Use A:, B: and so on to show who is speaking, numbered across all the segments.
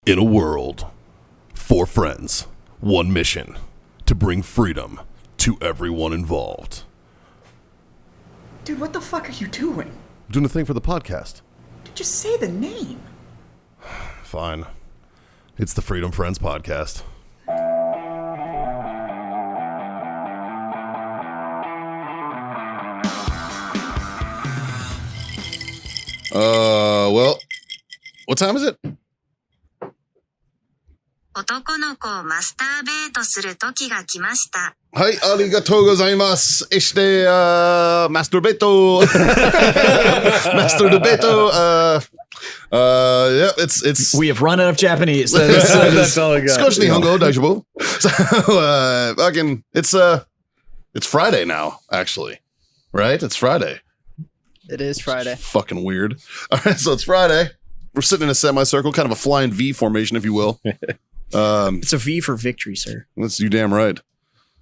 A: In a world, 4 friends, 1 mission, to bring freedom to everyone involved.
B: Dude, what the fuck are you doing?
A: I'm doing a thing for the podcast.
B: Dude, just say the name.
A: Fine. It's the Freedom Friends Podcast. Well, what time is it?
C: 男の子をマスターベートする時が来ました。
A: はい、ありがとうございます。masturbato. masturbato. Yeah, it's.
D: We have run out of Japanese.
E: That's all I got.
A: 少し日本語大丈夫? So, fucking, it's Friday now, actually. Right? It's Friday.
D: It is Friday.
A: Fucking weird. All right, so it's Friday. We're sitting in a semicircle, kind of a flying V formation, if you will.
D: It's a V for victory, sir.
A: That's you damn right.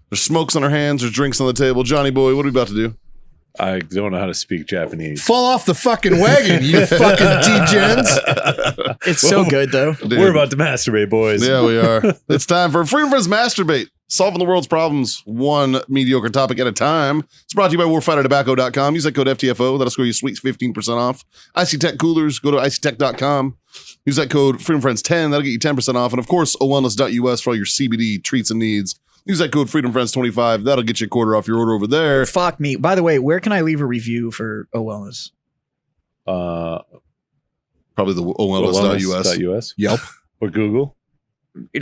A: There's smokes on our hands. There's drinks on the table. Johnny boy, what are we about to do?
E: I don't know how to speak Japanese.
F: Fall off the fucking wagon, you fucking degens.
D: It's so good, though.
A: Dude.
E: We're about to masturbate, boys.
A: Yeah, we are. It's time for Freedom Friends Masturbate. Solving the world's problems, one mediocre topic at a time. It's brought to you by warfightertobacco.com. Use that code FTFO. That'll score you sweet 15% off. IC Tech Coolers. Go to ictech.com. Use that code FreedomFriends10. That'll get you 10% off. And of course, owellness.us for all your CBD treats and needs. Use that code FreedomFriends25. That'll get you a quarter off your order over there.
D: Fuck me. By the way, where can I leave a review for O Wellness?
A: Probably the owellness.us.
F: Yelp.
E: Or Google.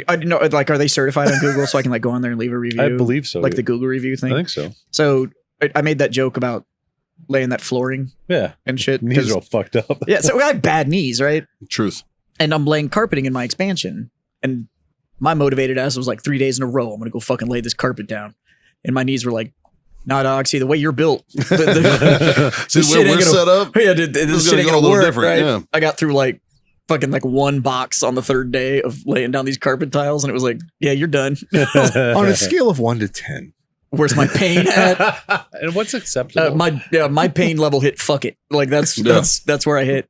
D: I don't know. Like, are they certified on Google so I can like go on there and leave a review?
E: I believe so.
D: Like the Google review thing.
E: I think so.
D: So I made that joke about laying that flooring
E: Yeah.
D: and shit.
E: Knees are all fucked up.
D: Yeah. So I have bad knees, right?
A: Truth.
D: And I'm laying carpeting in my expansion. And my motivated ass was like 3 days in a row, I'm going to go fucking lay this carpet down. And my knees were like, nah, dog, see, the way you're built.
A: See, where we're set up?
D: Yeah, dude, this shit ain't
A: go a
D: going to
A: little
D: work,
A: different,
D: right?
A: yeah.
D: I got through like fucking like 1 box on the 3rd day of laying down these carpet tiles. And it was like, yeah, you're done.
F: On a scale of 1 to 10.
D: Where's my pain at?
E: And what's acceptable?
D: My pain level hit fuck it. Like that's where I hit.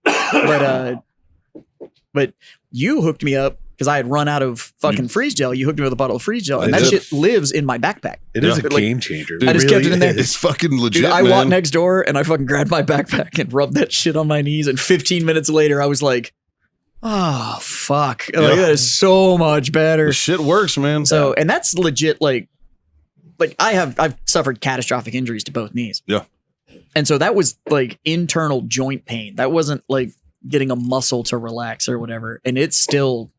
D: But you hooked me up because I had run out of fucking freeze gel. You hooked me with a bottle of freeze gel, and that shit lives in my backpack.
E: It is a
D: Like,
E: game changer.
A: Dude,
D: I just kept it in there.
A: It's fucking legit,
D: Dude, I
A: man.
D: walked next door and I fucking grabbed my backpack and rubbed that shit on my knees. And 15 minutes later, I was like, oh, fuck. Like, that is so much better.
A: The shit works, man.
D: So, and that's legit. Like I've suffered catastrophic injuries to both knees.
A: Yeah.
D: And so that was like internal joint pain. That wasn't like getting a muscle to relax or whatever. And it's still,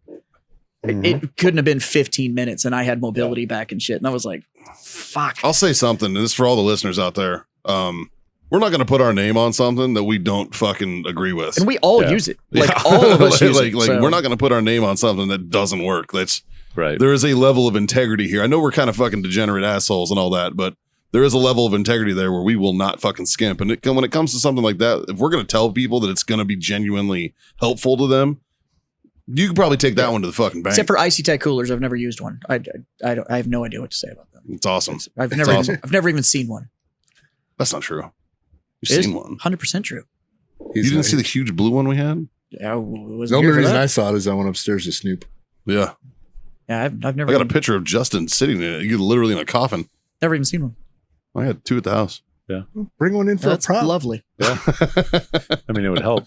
D: it couldn't have been 15 minutes and I had mobility back and shit. And I was like, fuck.
A: I'll say something, and this is for all the listeners out there. We're not going to put our name on something that we don't fucking agree with.
D: And we all use it. Like all of us use it. So.
A: We're not going to put our name on something that doesn't work. That's
E: Right.
A: There is a level of integrity here. I know we're kind of fucking degenerate assholes and all that, but there is a level of integrity there where we will not fucking skimp. And when it comes to something like that, if we're going to tell people that it's going to be genuinely helpful to them, you can probably take that one to the fucking bank.
D: Except for IC Tech coolers, I've never used one. I have no idea what to say about them.
A: It's awesome.
D: I've never even seen one.
A: That's not true. You've seen one.
D: 100% true.
A: You didn't see the huge blue one we had?
D: Yeah,
F: the only reason I saw it is I went upstairs to snoop.
A: Yeah.
D: Yeah, I've never.
A: I got a picture of Justin sitting in it. You're literally in a coffin.
D: Never even seen one.
A: I had 2 at the house.
E: Yeah.
F: Bring one in for
D: That's
F: a prop.
D: lovely.
E: Yeah. I mean, it would help.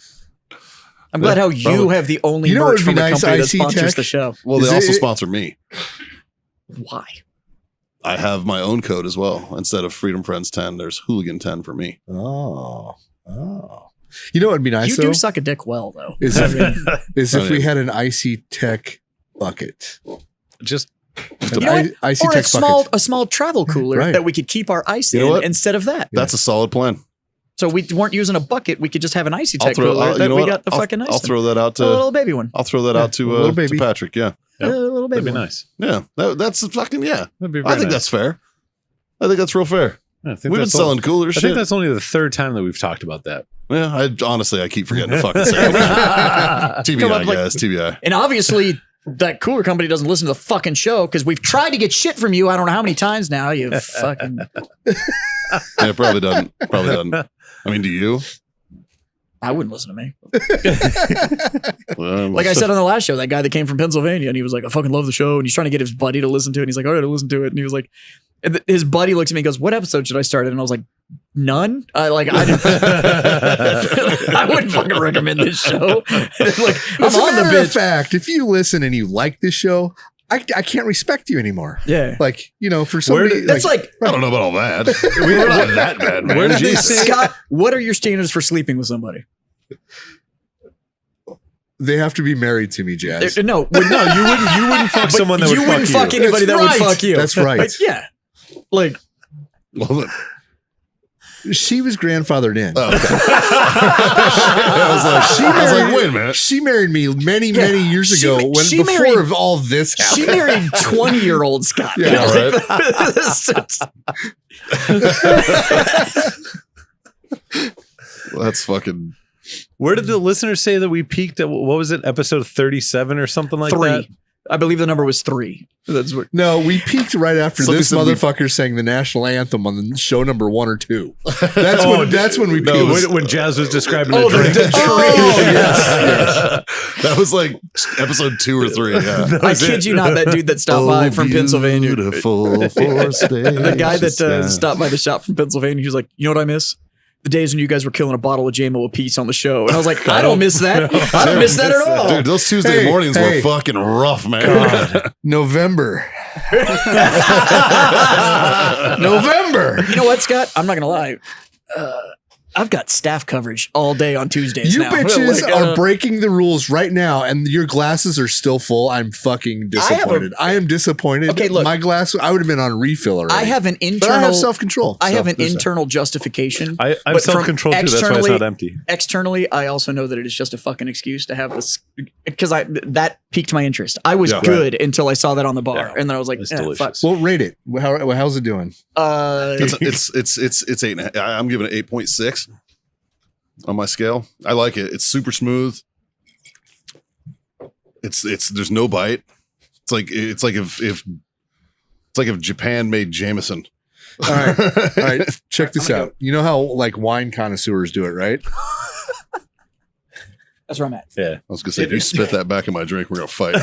D: I'm glad how you have the only merch from the company that sponsors the show.
A: Well, they also sponsor me.
D: Why?
A: I have my own code as well. Instead of Freedom Friends 10, there's Hooligan 10 for me.
F: Oh. You know what would be nice,
D: You do suck a dick well, though.
F: Is if we had an IC Tech bucket.
E: Just
D: you know what?
F: IC
D: Or
F: Tech
D: a small travel cooler that we could keep our ice in instead of that.
A: That's a solid plan.
D: So we weren't using a bucket. We could just have an IC Tech
A: throw-
D: cooler
A: you
D: that
A: know
D: we
A: what?
D: got the fucking ice
A: I'll
D: in.
A: throw that out to
D: a little baby one.
A: I'll throw that out to Patrick. Yeah.
D: A little baby
E: that'd be
D: one.
E: nice.
A: Yeah. That's fucking, yeah.
E: That'd be
A: I think
E: nice.
A: that's fair. I think that's real fair.
E: I think
A: We've been selling cooler
E: I
A: shit.
E: think that's only the 3rd time that we've talked about that.
A: Yeah, I keep forgetting to fucking say it. TBI, guys. TBI.
D: And obviously, that cooler company doesn't listen to the fucking show because we've tried to get shit from you. I don't know how many times now. You fucking.
A: Yeah, probably doesn't. I mean, do you?
D: I wouldn't listen to me.
A: Well,
D: Like I said on the last show, that guy that came from Pennsylvania and he was like, I fucking love the show. And he's trying to get his buddy to listen to it. And he's like, all right, I'll listen to it. And he was like, and his buddy looks at me and goes, what episode should I start? And I was like, none. I didn't, I wouldn't fucking recommend this show. Like, I'm
F: As a
D: on the
F: matter of
D: bitch.
F: fact, if you listen and you like this show, I can't respect you anymore.
D: Yeah.
F: Like, you know, for somebody
D: That's like,
A: I don't know about all that. We're not that bad, man.
E: Where did they
A: Jesus.
E: say-
D: Scott, what are your standards for sleeping with somebody?
F: they have to be married to me, Jazz.
D: No,
E: No, you wouldn't fuck someone that would
D: you
E: fuck
D: wouldn't fuck
E: you.
D: anybody that
F: That's
D: would
F: right.
D: fuck you.
F: That's right.
D: Like, yeah. Like,
A: Well,
F: She was grandfathered in.
A: oh, okay. I was like, wait a minute.
F: She married me many years
D: She
F: ago
D: ma- she
F: before
D: married-
F: all this happened.
D: she married 20-year-old Scott.
F: Yeah,
A: Well, that's fucking.
E: Where did the listeners say that we peaked at? What was it? Episode 37 or something like that?
D: 3. I believe the number was 3. That's what.
F: No, we peaked right after
A: Somebody
F: this
A: said we-
F: motherfucker sang the national anthem on the show number 1 or 2. That's when we
A: no,
F: peaked.
E: When Jazz was describing
D: Oh,
E: a drink.
A: That was like episode 2 or 3. Yeah.
D: I kid you not, that dude that stopped by from Pennsylvania.
A: Beautiful for space.
D: The guy that
A: Yeah.
D: stopped by the shop from Pennsylvania, he was like, you know what I miss? The days when you guys were killing a bottle of JMO a piece on the show. And I was like, I don't miss that. I don't miss that at all.
A: Dude, those Tuesday
F: Hey,
A: mornings
F: hey.
A: were fucking rough, man.
F: November. November.
D: You know what, Scott? I'm not going to lie. I've got staff coverage all day on Tuesdays
F: You
D: now.
F: bitches
D: Like,
F: are breaking the rules right now, and your glasses are still full. I'm fucking disappointed. I am disappointed.
D: Okay, look.
F: My glass, I would have been on refill already.
D: I have an
F: but I
D: internal
F: have self-control.
D: I have
F: So
D: an
F: there's that.
D: internal justification.
E: I'm
D: but from
E: self-controlled too. That's why it's not
D: externally-
E: empty.
D: Externally, I also know that it is just a fucking excuse to have this because that piqued my interest. I was
A: Yeah.
D: good until I saw that on the bar,
E: Yeah.
D: and then I was like,
E: It's
D: fuck.
E: delicious.
F: Well, rate it. How's it doing?
A: It's 8. I'm giving it 8.6 on my scale. I like it. It's super smooth. It's there's no bite. It's like if Japan made Jameson.
F: All right. Check this out. You know how like wine connoisseurs do it, right?
D: That's where I'm at.
E: Yeah.
A: I was gonna say, if you spit that back in my drink, we're gonna fight.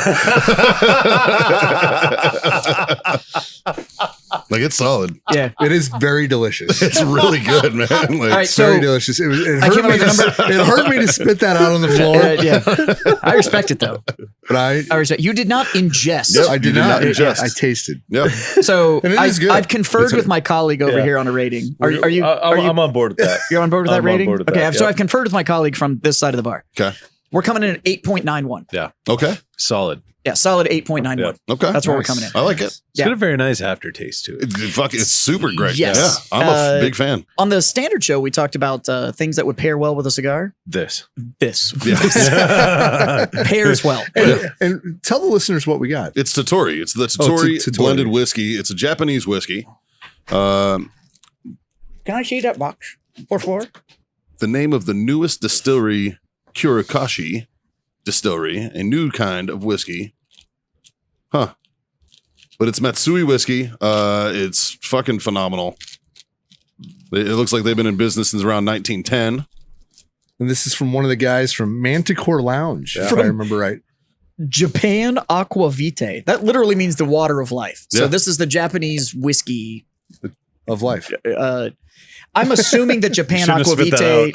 A: Like, it's solid.
D: Yeah.
F: It is very delicious.
A: It's really good, man. Like,
D: All right,
F: It's very
D: so
F: delicious. It
D: I
F: hurt
D: came up
F: me
D: with a
F: it hurt me to spit that out on the floor,
D: yeah, I respect it though.
F: but
D: I respect. You did not ingest.
A: Yep.
F: I
A: You
F: did
A: did
F: not.
A: not ingest.
F: I tasted.
A: Yep.
D: So
F: And it is good.
D: I've conferred
F: It's a-
D: with my colleague over
E: Yeah.
D: here on a rating. Are you?
E: I'm on board with that.
D: You're on board with that
E: I'm on
D: rating?
E: board with
D: Okay,
E: that,
D: so
E: yep.
D: I've conferred with my colleague from this side of the bar.
A: Okay.
D: We're coming in at 8.91.
A: Okay.
E: Solid.
D: Yeah, solid 8.91.
E: Yeah.
A: Okay.
D: That's where
F: Nice.
D: we're coming in.
A: I like it.
E: It's
D: Yeah.
E: got a very nice aftertaste to it.
A: It's super great.
D: Yes.
A: Yeah. I'm a big fan.
D: On the standard show, we talked about things that would pair well with a cigar.
E: This.
D: This
A: Yeah.
D: pairs well.
F: And tell the listeners what we got.
A: It's Tottori. It's the
F: Oh,
A: Tottori
F: Tottori.
A: blended whiskey. It's a Japanese whiskey.
D: Can I see that box? Por favor.
A: The name of the newest distillery, Kurakashi Distillery, a new kind of whiskey. Huh. But it's Matsui whiskey. It's fucking phenomenal. It looks like they've been in business since around 1910.
F: And this is from one of the guys from Manticore Lounge, if I remember right.
D: Japan Aqua Vitae. That literally means the water of life. So
A: Yeah.
D: this is the Japanese whiskey.
F: Of life.
D: I'm assuming that Japan
E: Shouldn't have
D: Aqua
E: spit that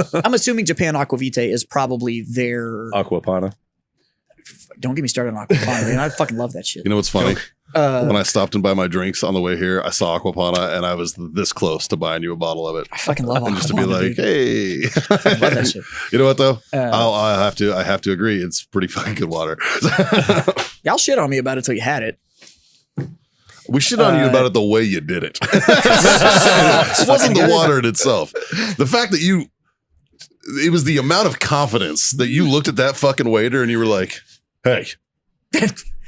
D: Vitae.
E: out.
D: I'm assuming Japan Aqua Vitae is probably their.
E: Aquapana.
D: Don't get me started on Aquapana, man. I fucking love that shit.
A: You know what's funny?
D: Uh,
A: When I stopped and buy my drinks on the way here, I saw Aquapana and I was this close to buying you a bottle of it.
D: I fucking love
A: And just to be
D: Aquapana,
A: like,
D: dude.
A: hey.
D: I love that shit.
A: You know what though?
D: Uh,
A: I have to agree. It's pretty fucking good water.
D: Y'all shit on me about it till you had it.
A: We shit on you about it the way you did it. It wasn't the water in itself. The fact that it was the amount of confidence that you looked at that fucking waiter and you were like, hey, do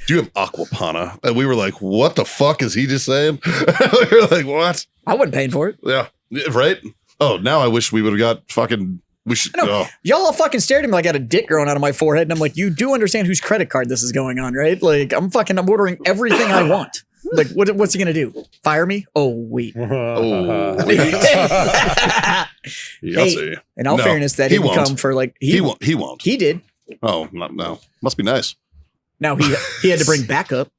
A: you have Aquapana? And we were like, what the fuck is he just saying? We were like, what?
D: I wasn't paying for it.
A: Yeah. Right? Oh, now I wish we would have got fucking, we should,
D: I know.
A: oh.
D: Y'all all fucking stared at me like I had a dick growing out of my forehead. And I'm like, you do understand whose credit card this is going on, right? Like, I'm ordering everything I want. Like, what's he gonna do? Fire me? Oh wait.
A: Oh,
D: Hey, in all fairness, that
A: he
D: didn't
A: won't.
D: come for like
A: He won't. He won't.
D: He did.
A: Oh no, must be nice.
D: Now he had to bring backup.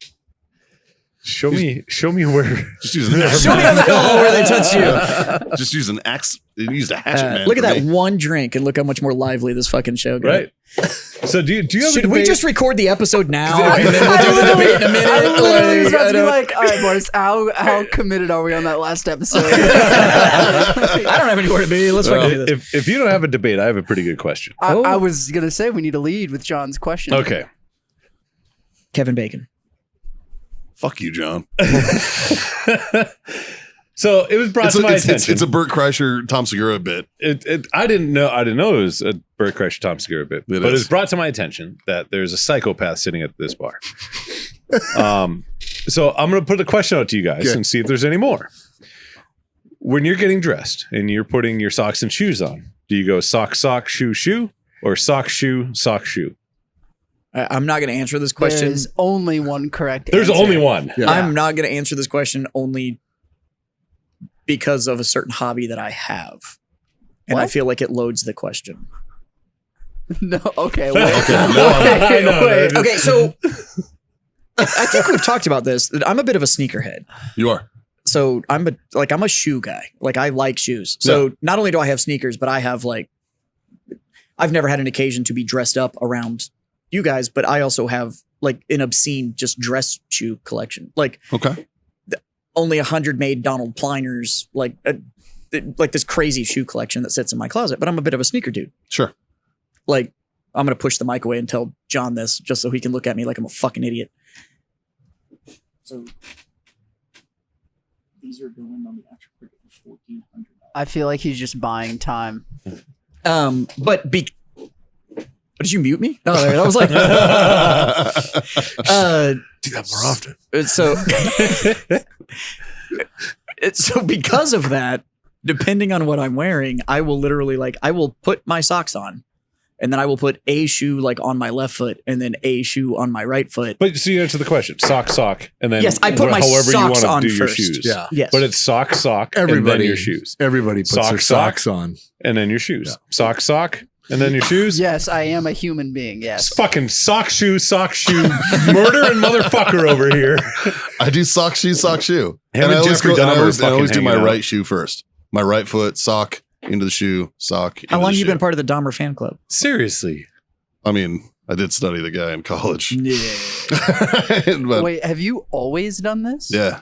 E: Show me where.
A: Just use an axe.
D: Show me on the hill where they touched you.
A: Just use an axe. He used a hatchet man.
D: Look at
A: for
D: that
A: me.
D: one drink and look how much more lively this fucking show got.
E: Right. So do you have
D: Should
E: a
D: we
E: debate?
D: just record the episode now and then we'll do the debate in a minute?
B: I literally was about to be
D: I
B: like, all right, boys, how committed are we on that last episode?
D: don't have anywhere to be. Let's fucking do this.
E: if you don't have a debate, I have a pretty good question.
B: I was going to say we need to lead with John's question.
E: Okay.
D: Kevin Bacon.
A: Fuck you, John.
E: So it was brought to my attention.
A: It's a Burt Kreischer, Tom Segura bit.
E: I didn't know it was a Burt Kreischer, Tom Segura bit, but
A: is.
E: it's brought to my attention that there's a psychopath sitting at this bar. So I'm going to put a question out to you guys and see if there's any more. When you're getting dressed and you're putting your socks and shoes on, do you go sock, shoe, or sock, shoe?
D: I'm not going to answer this question.
B: There's only one correct
E: There's
B: answer.
E: only one.
F: Yeah.
D: I'm not going to answer this question only because of a certain hobby that I have. And I
B: What?
D: feel like it loads the question.
B: No, okay, wait.
D: Wait. Okay, so I think we've talked about this. I'm a bit of a sneakerhead.
A: You are.
D: So I'm a shoe guy. Like I like shoes. So not only do I have sneakers, but I have I've never had an occasion to be dressed up around you guys, but I also have like an obscene just dress shoe collection. Like
A: Okay.
D: only 100 made Donald Pleiners, like this crazy shoe collection that sits in my closet. But I'm a bit of a sneaker dude.
A: Sure.
D: Like I'm going to push the mic away and tell John this just so he can look at me like I'm a fucking idiot. So these are going on the actual cricket for $1,400.
B: I feel like he's just buying time.
D: Did you mute me? No, I was like,
A: Do that more often.
D: So because of that, depending on what I'm wearing, I will literally I will put my socks on, and then I will put a shoe on my left foot, and then a shoe on my right foot.
E: But so you answer the question: sock, and then
D: Yes, I put my
E: however
D: socks
E: you want
D: on
E: to do
D: first.
E: your shoes.
F: Yeah.
D: Yes,
E: But it's sock, and then your shoes,
F: Everybody puts their socks on.
E: and then your shoes. Sock, and then your shoes.
B: Yes, I am a human being. Yes.
E: Fucking sock, shoe, murder and motherfucker over here.
A: I do sock, shoe.
E: Him
A: And
E: and
A: I always,
E: Jeffrey
A: go, and I
E: Dahmer
A: always, I
E: fucking
A: always do my
E: hanging out.
A: right shoe first. My right foot, sock, into the shoe, sock.
D: how
A: into
D: long
A: the
D: you
A: shoe.
D: been part of the Dahmer fan club?
E: Seriously.
A: I mean, I did study the guy in college.
D: Yeah,
A: But
B: Wait, have you always done this?
A: yeah.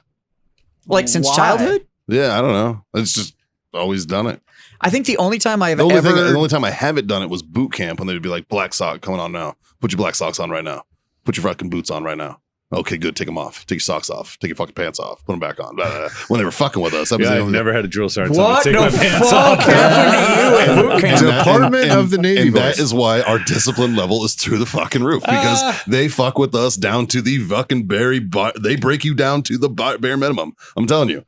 D: since
B: Why?
D: childhood.
A: Yeah, I don't know. It's just always done it.
D: I think the only time I've
A: The only,
D: ever
A: the only time I haven't done it was boot camp when they'd be like, black sock coming on now. Put your black socks on right now. Put your fucking boots on right now. Okay, good. Take them off. Take your socks off. Take your fucking pants off. Put them back on. Blah, blah, blah. When they were fucking with us. That was
E: Yeah,
A: the
E: I've
A: only
E: never had a drill sergeant
D: What?
E: take
D: No
E: my pants
D: fuck
E: off.
D: happened to you at boot camp?
F: Department of the Navy
A: And that
F: boys.
A: is why our discipline level is through the fucking roof because they fuck with us down to the fucking they break you down to the bare minimum. I'm telling you.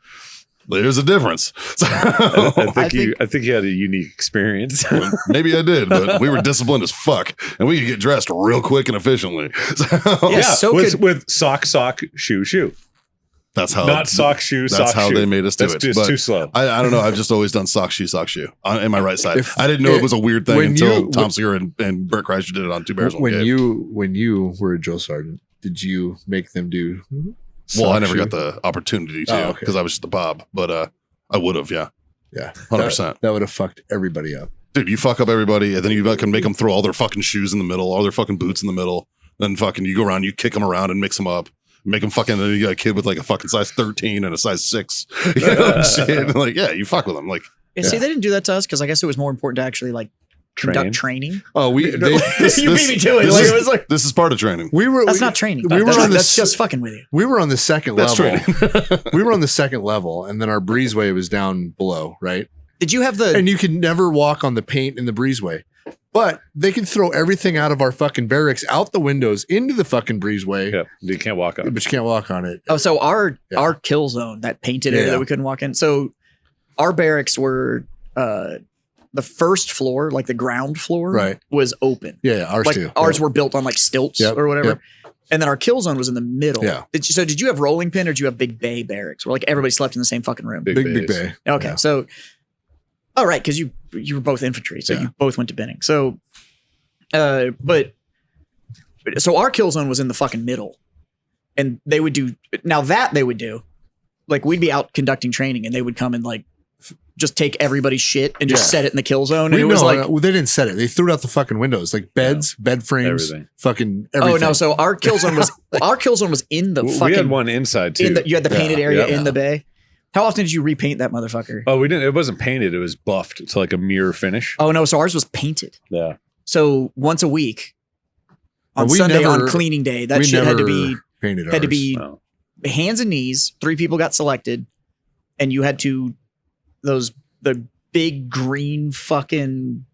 A: There's a difference. So,
E: I think you had a unique experience.
A: maybe I did, but we were disciplined as fuck, and we could get dressed real quick and efficiently. So,
D: Yeah, so
E: with sock, shoe.
A: that's how.
E: Not sock, shoe,
A: That's
E: sock,
A: how
E: shoe.
A: they made us do
E: That's
A: it.
E: just
A: But
E: too slow.
A: I don't know. I've just always done sock, shoe in my right side.
F: If-
A: I didn't know it was a weird thing
F: when
A: until
F: you-
A: Tom Segura and Burt Kreischer did it on Two Bears One
F: when
A: Cave.
F: you were a drill sergeant, did you make them do?
A: Well, I
F: sock
A: never
F: shoe?
A: got the opportunity
F: Oh,
A: to
F: okay.
A: because I was just a Bob, but I would have, yeah,
F: Yeah,
A: 100%.
F: That would have fucked everybody up.
A: Dude, you fuck up everybody, and then you can make them throw all their fucking shoes in the middle, all their fucking boots in the middle. Then fucking you go around, you kick them around and mix them up, make them fucking. Then you got a kid with like a fucking size 13 and a size 6. You know, shit. Like, yeah, you fuck with them. Like,
D: Yeah, see, they didn't do that to us because I guess it was more important to actually conduct training.
F: Oh,
D: You beat me to it.
A: This,
D: It was like
A: this is part of training.
D: that's not training.
F: we were
D: that's,
F: on the
D: that's
F: s-
D: just fucking with you.
F: We were on the second
A: That's
F: level.
A: training.
F: We were on the second level, and then our breezeway was down below, right?
D: Did you have the?
F: And you could never walk on the paint in the breezeway. But they can throw everything out of our fucking barracks out the windows into the fucking breezeway,
E: Yeah, you can't walk up.
F: but you can't walk on it.
D: Oh, so our
F: Yeah.
D: kill zone, that painted area
F: Yeah.
D: that we couldn't walk in. So our barracks were the first floor, like the ground floor,
F: Right.
D: was open.
F: Yeah, ours
D: Like
F: too.
D: ours
F: Yeah.
D: were built on like stilts
F: Yep,
D: or whatever.
F: yep.
D: And then our kill zone was in the middle.
F: Yeah.
D: Did you have rolling pin or did you have big bay barracks where like everybody slept in the same fucking room?
F: Big bay.
D: Okay.
F: Yeah.
D: So, all right. Cause you were both infantry. So you both went to binning. So, so our kill zone was in the fucking middle and they would do, like we'd be out conducting training and they would come and like just take everybody's shit and just set it in the kill zone. And it was like,
F: they didn't set it. They threw it out the fucking windows, like beds, bed frames, fucking everything.
D: Oh no. So our kill zone was, in the fucking,
E: we had one inside too.
D: you had the painted area in the bay. How often did you repaint that motherfucker?
E: Oh, we didn't. It wasn't painted. It was buffed to like a mirror finish.
D: Oh no. So ours was painted.
E: Yeah.
D: So once a week on Sunday on cleaning day, that shit had to be
F: painted.
D: Hands and knees. 3 people got selected and you had to, the big green fucking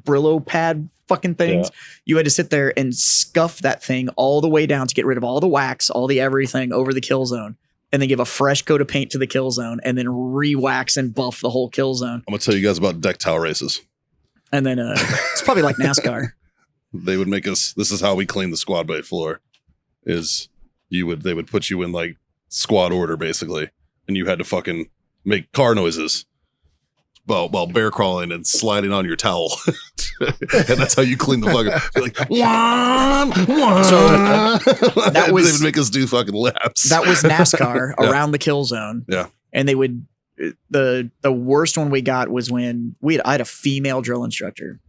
D: Brillo pad fucking things. Yeah. You had to sit there and scuff that thing all the way down to get rid of all the wax, all the everything over the kill zone, and then give a fresh coat of paint to the kill zone and then re-wax and buff the whole kill zone.
A: I'm going to tell you guys about deck towel races.
D: And then it's probably like NASCAR.
A: They would make us, this is how we clean the squad bay floor, is they would put you in like squad order basically, and you had to fucking make car noises while bear crawling and sliding on your towel. And that's how you clean the fucking, like, wah, wah. So they would make us do fucking laps.
D: That was NASCAR around the kill zone.
A: Yeah.
D: And they would, the worst one we got was when I had a female drill instructor,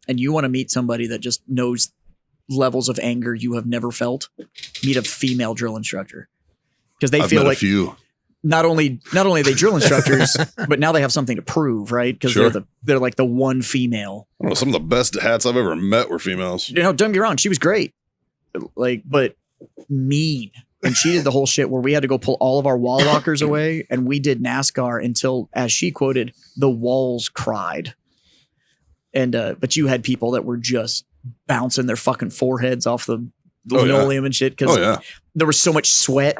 D: and you want to meet somebody that just knows levels of anger you have never felt, meet a female drill instructor. Because they feel like, not only are they drill instructors, but now they have something to prove, right? Because they're like the one female.
A: I don't know, some of the best hats I've ever met were females.
D: You know, don't get me wrong, she was great, like, but mean. And she did the whole shit where we had to go pull all of our wall lockers away, and we did NASCAR until, as she quoted, the walls cried. And but you had people that were just bouncing their fucking foreheads off the linoleum and shit because there was so much sweat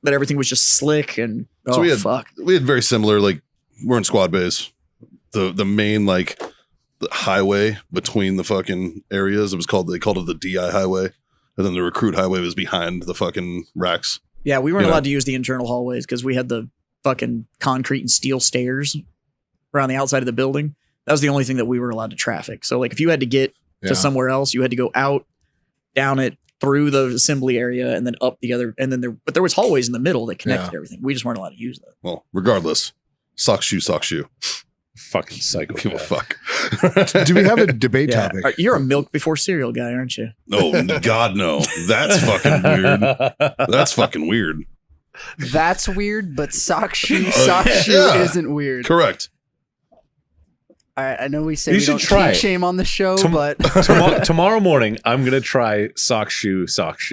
D: that everything was just slick and
A: so we had very similar, like, we're in squad bays. The main like the highway between the fucking areas, they called it the DI highway, and then the recruit highway was behind the fucking racks.
D: Yeah, we weren't allowed to use the internal hallways because we had the fucking concrete and steel stairs around the outside of the building. That was the only thing that we were allowed to traffic. So like if you had to get to somewhere else, you had to go out, down it, through the assembly area, and then up the other. And then there was hallways in the middle that connected everything. We just weren't allowed to use them.
A: Well, regardless, sock shoe.
E: Fucking psychopath.
A: Give a fuck.
F: Do we have a debate topic?
D: You're a milk before cereal guy, aren't you?
A: No, God, no. That's fucking weird. That's fucking weird.
G: That's weird, but sock shoe isn't weird.
A: Correct.
G: All right, I know we say we don't kink shame on the show, but
E: tomorrow morning I'm gonna try sock shoe.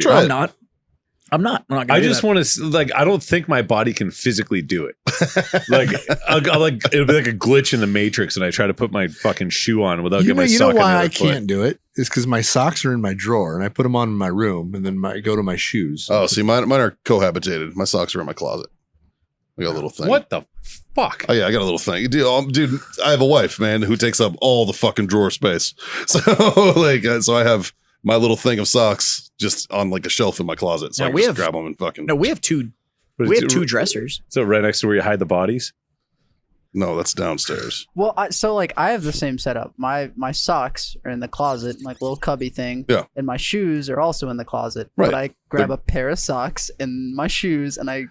D: I'm not. I'm not gonna
E: I just want to, like, I don't think my body can physically do it. Like, it'll be like a glitch in the Matrix, and I try to put my fucking shoe on without getting my sock.
F: You know why I can't do it? Is because my socks are in my drawer, and I put them on in my room, and then I go to my shoes.
A: Oh, see, mine are cohabitated. My socks are in my closet. I got a little thing.
E: What the fuck?
A: Oh yeah, I got a little thing. Dude, I have a wife, man, who takes up all the fucking drawer space. So so I have my little thing of socks just on like a shelf in my closet. So I can just grab them and fucking.
D: No, we have two. We have 2 dressers.
E: So right next to where you hide the bodies.
A: No, that's downstairs.
G: Well, I have the same setup. My socks are in the closet, like little cubby thing.
A: Yeah.
G: And my shoes are also in the closet.
A: Right.
G: But I grab a pair of socks and my shoes, and I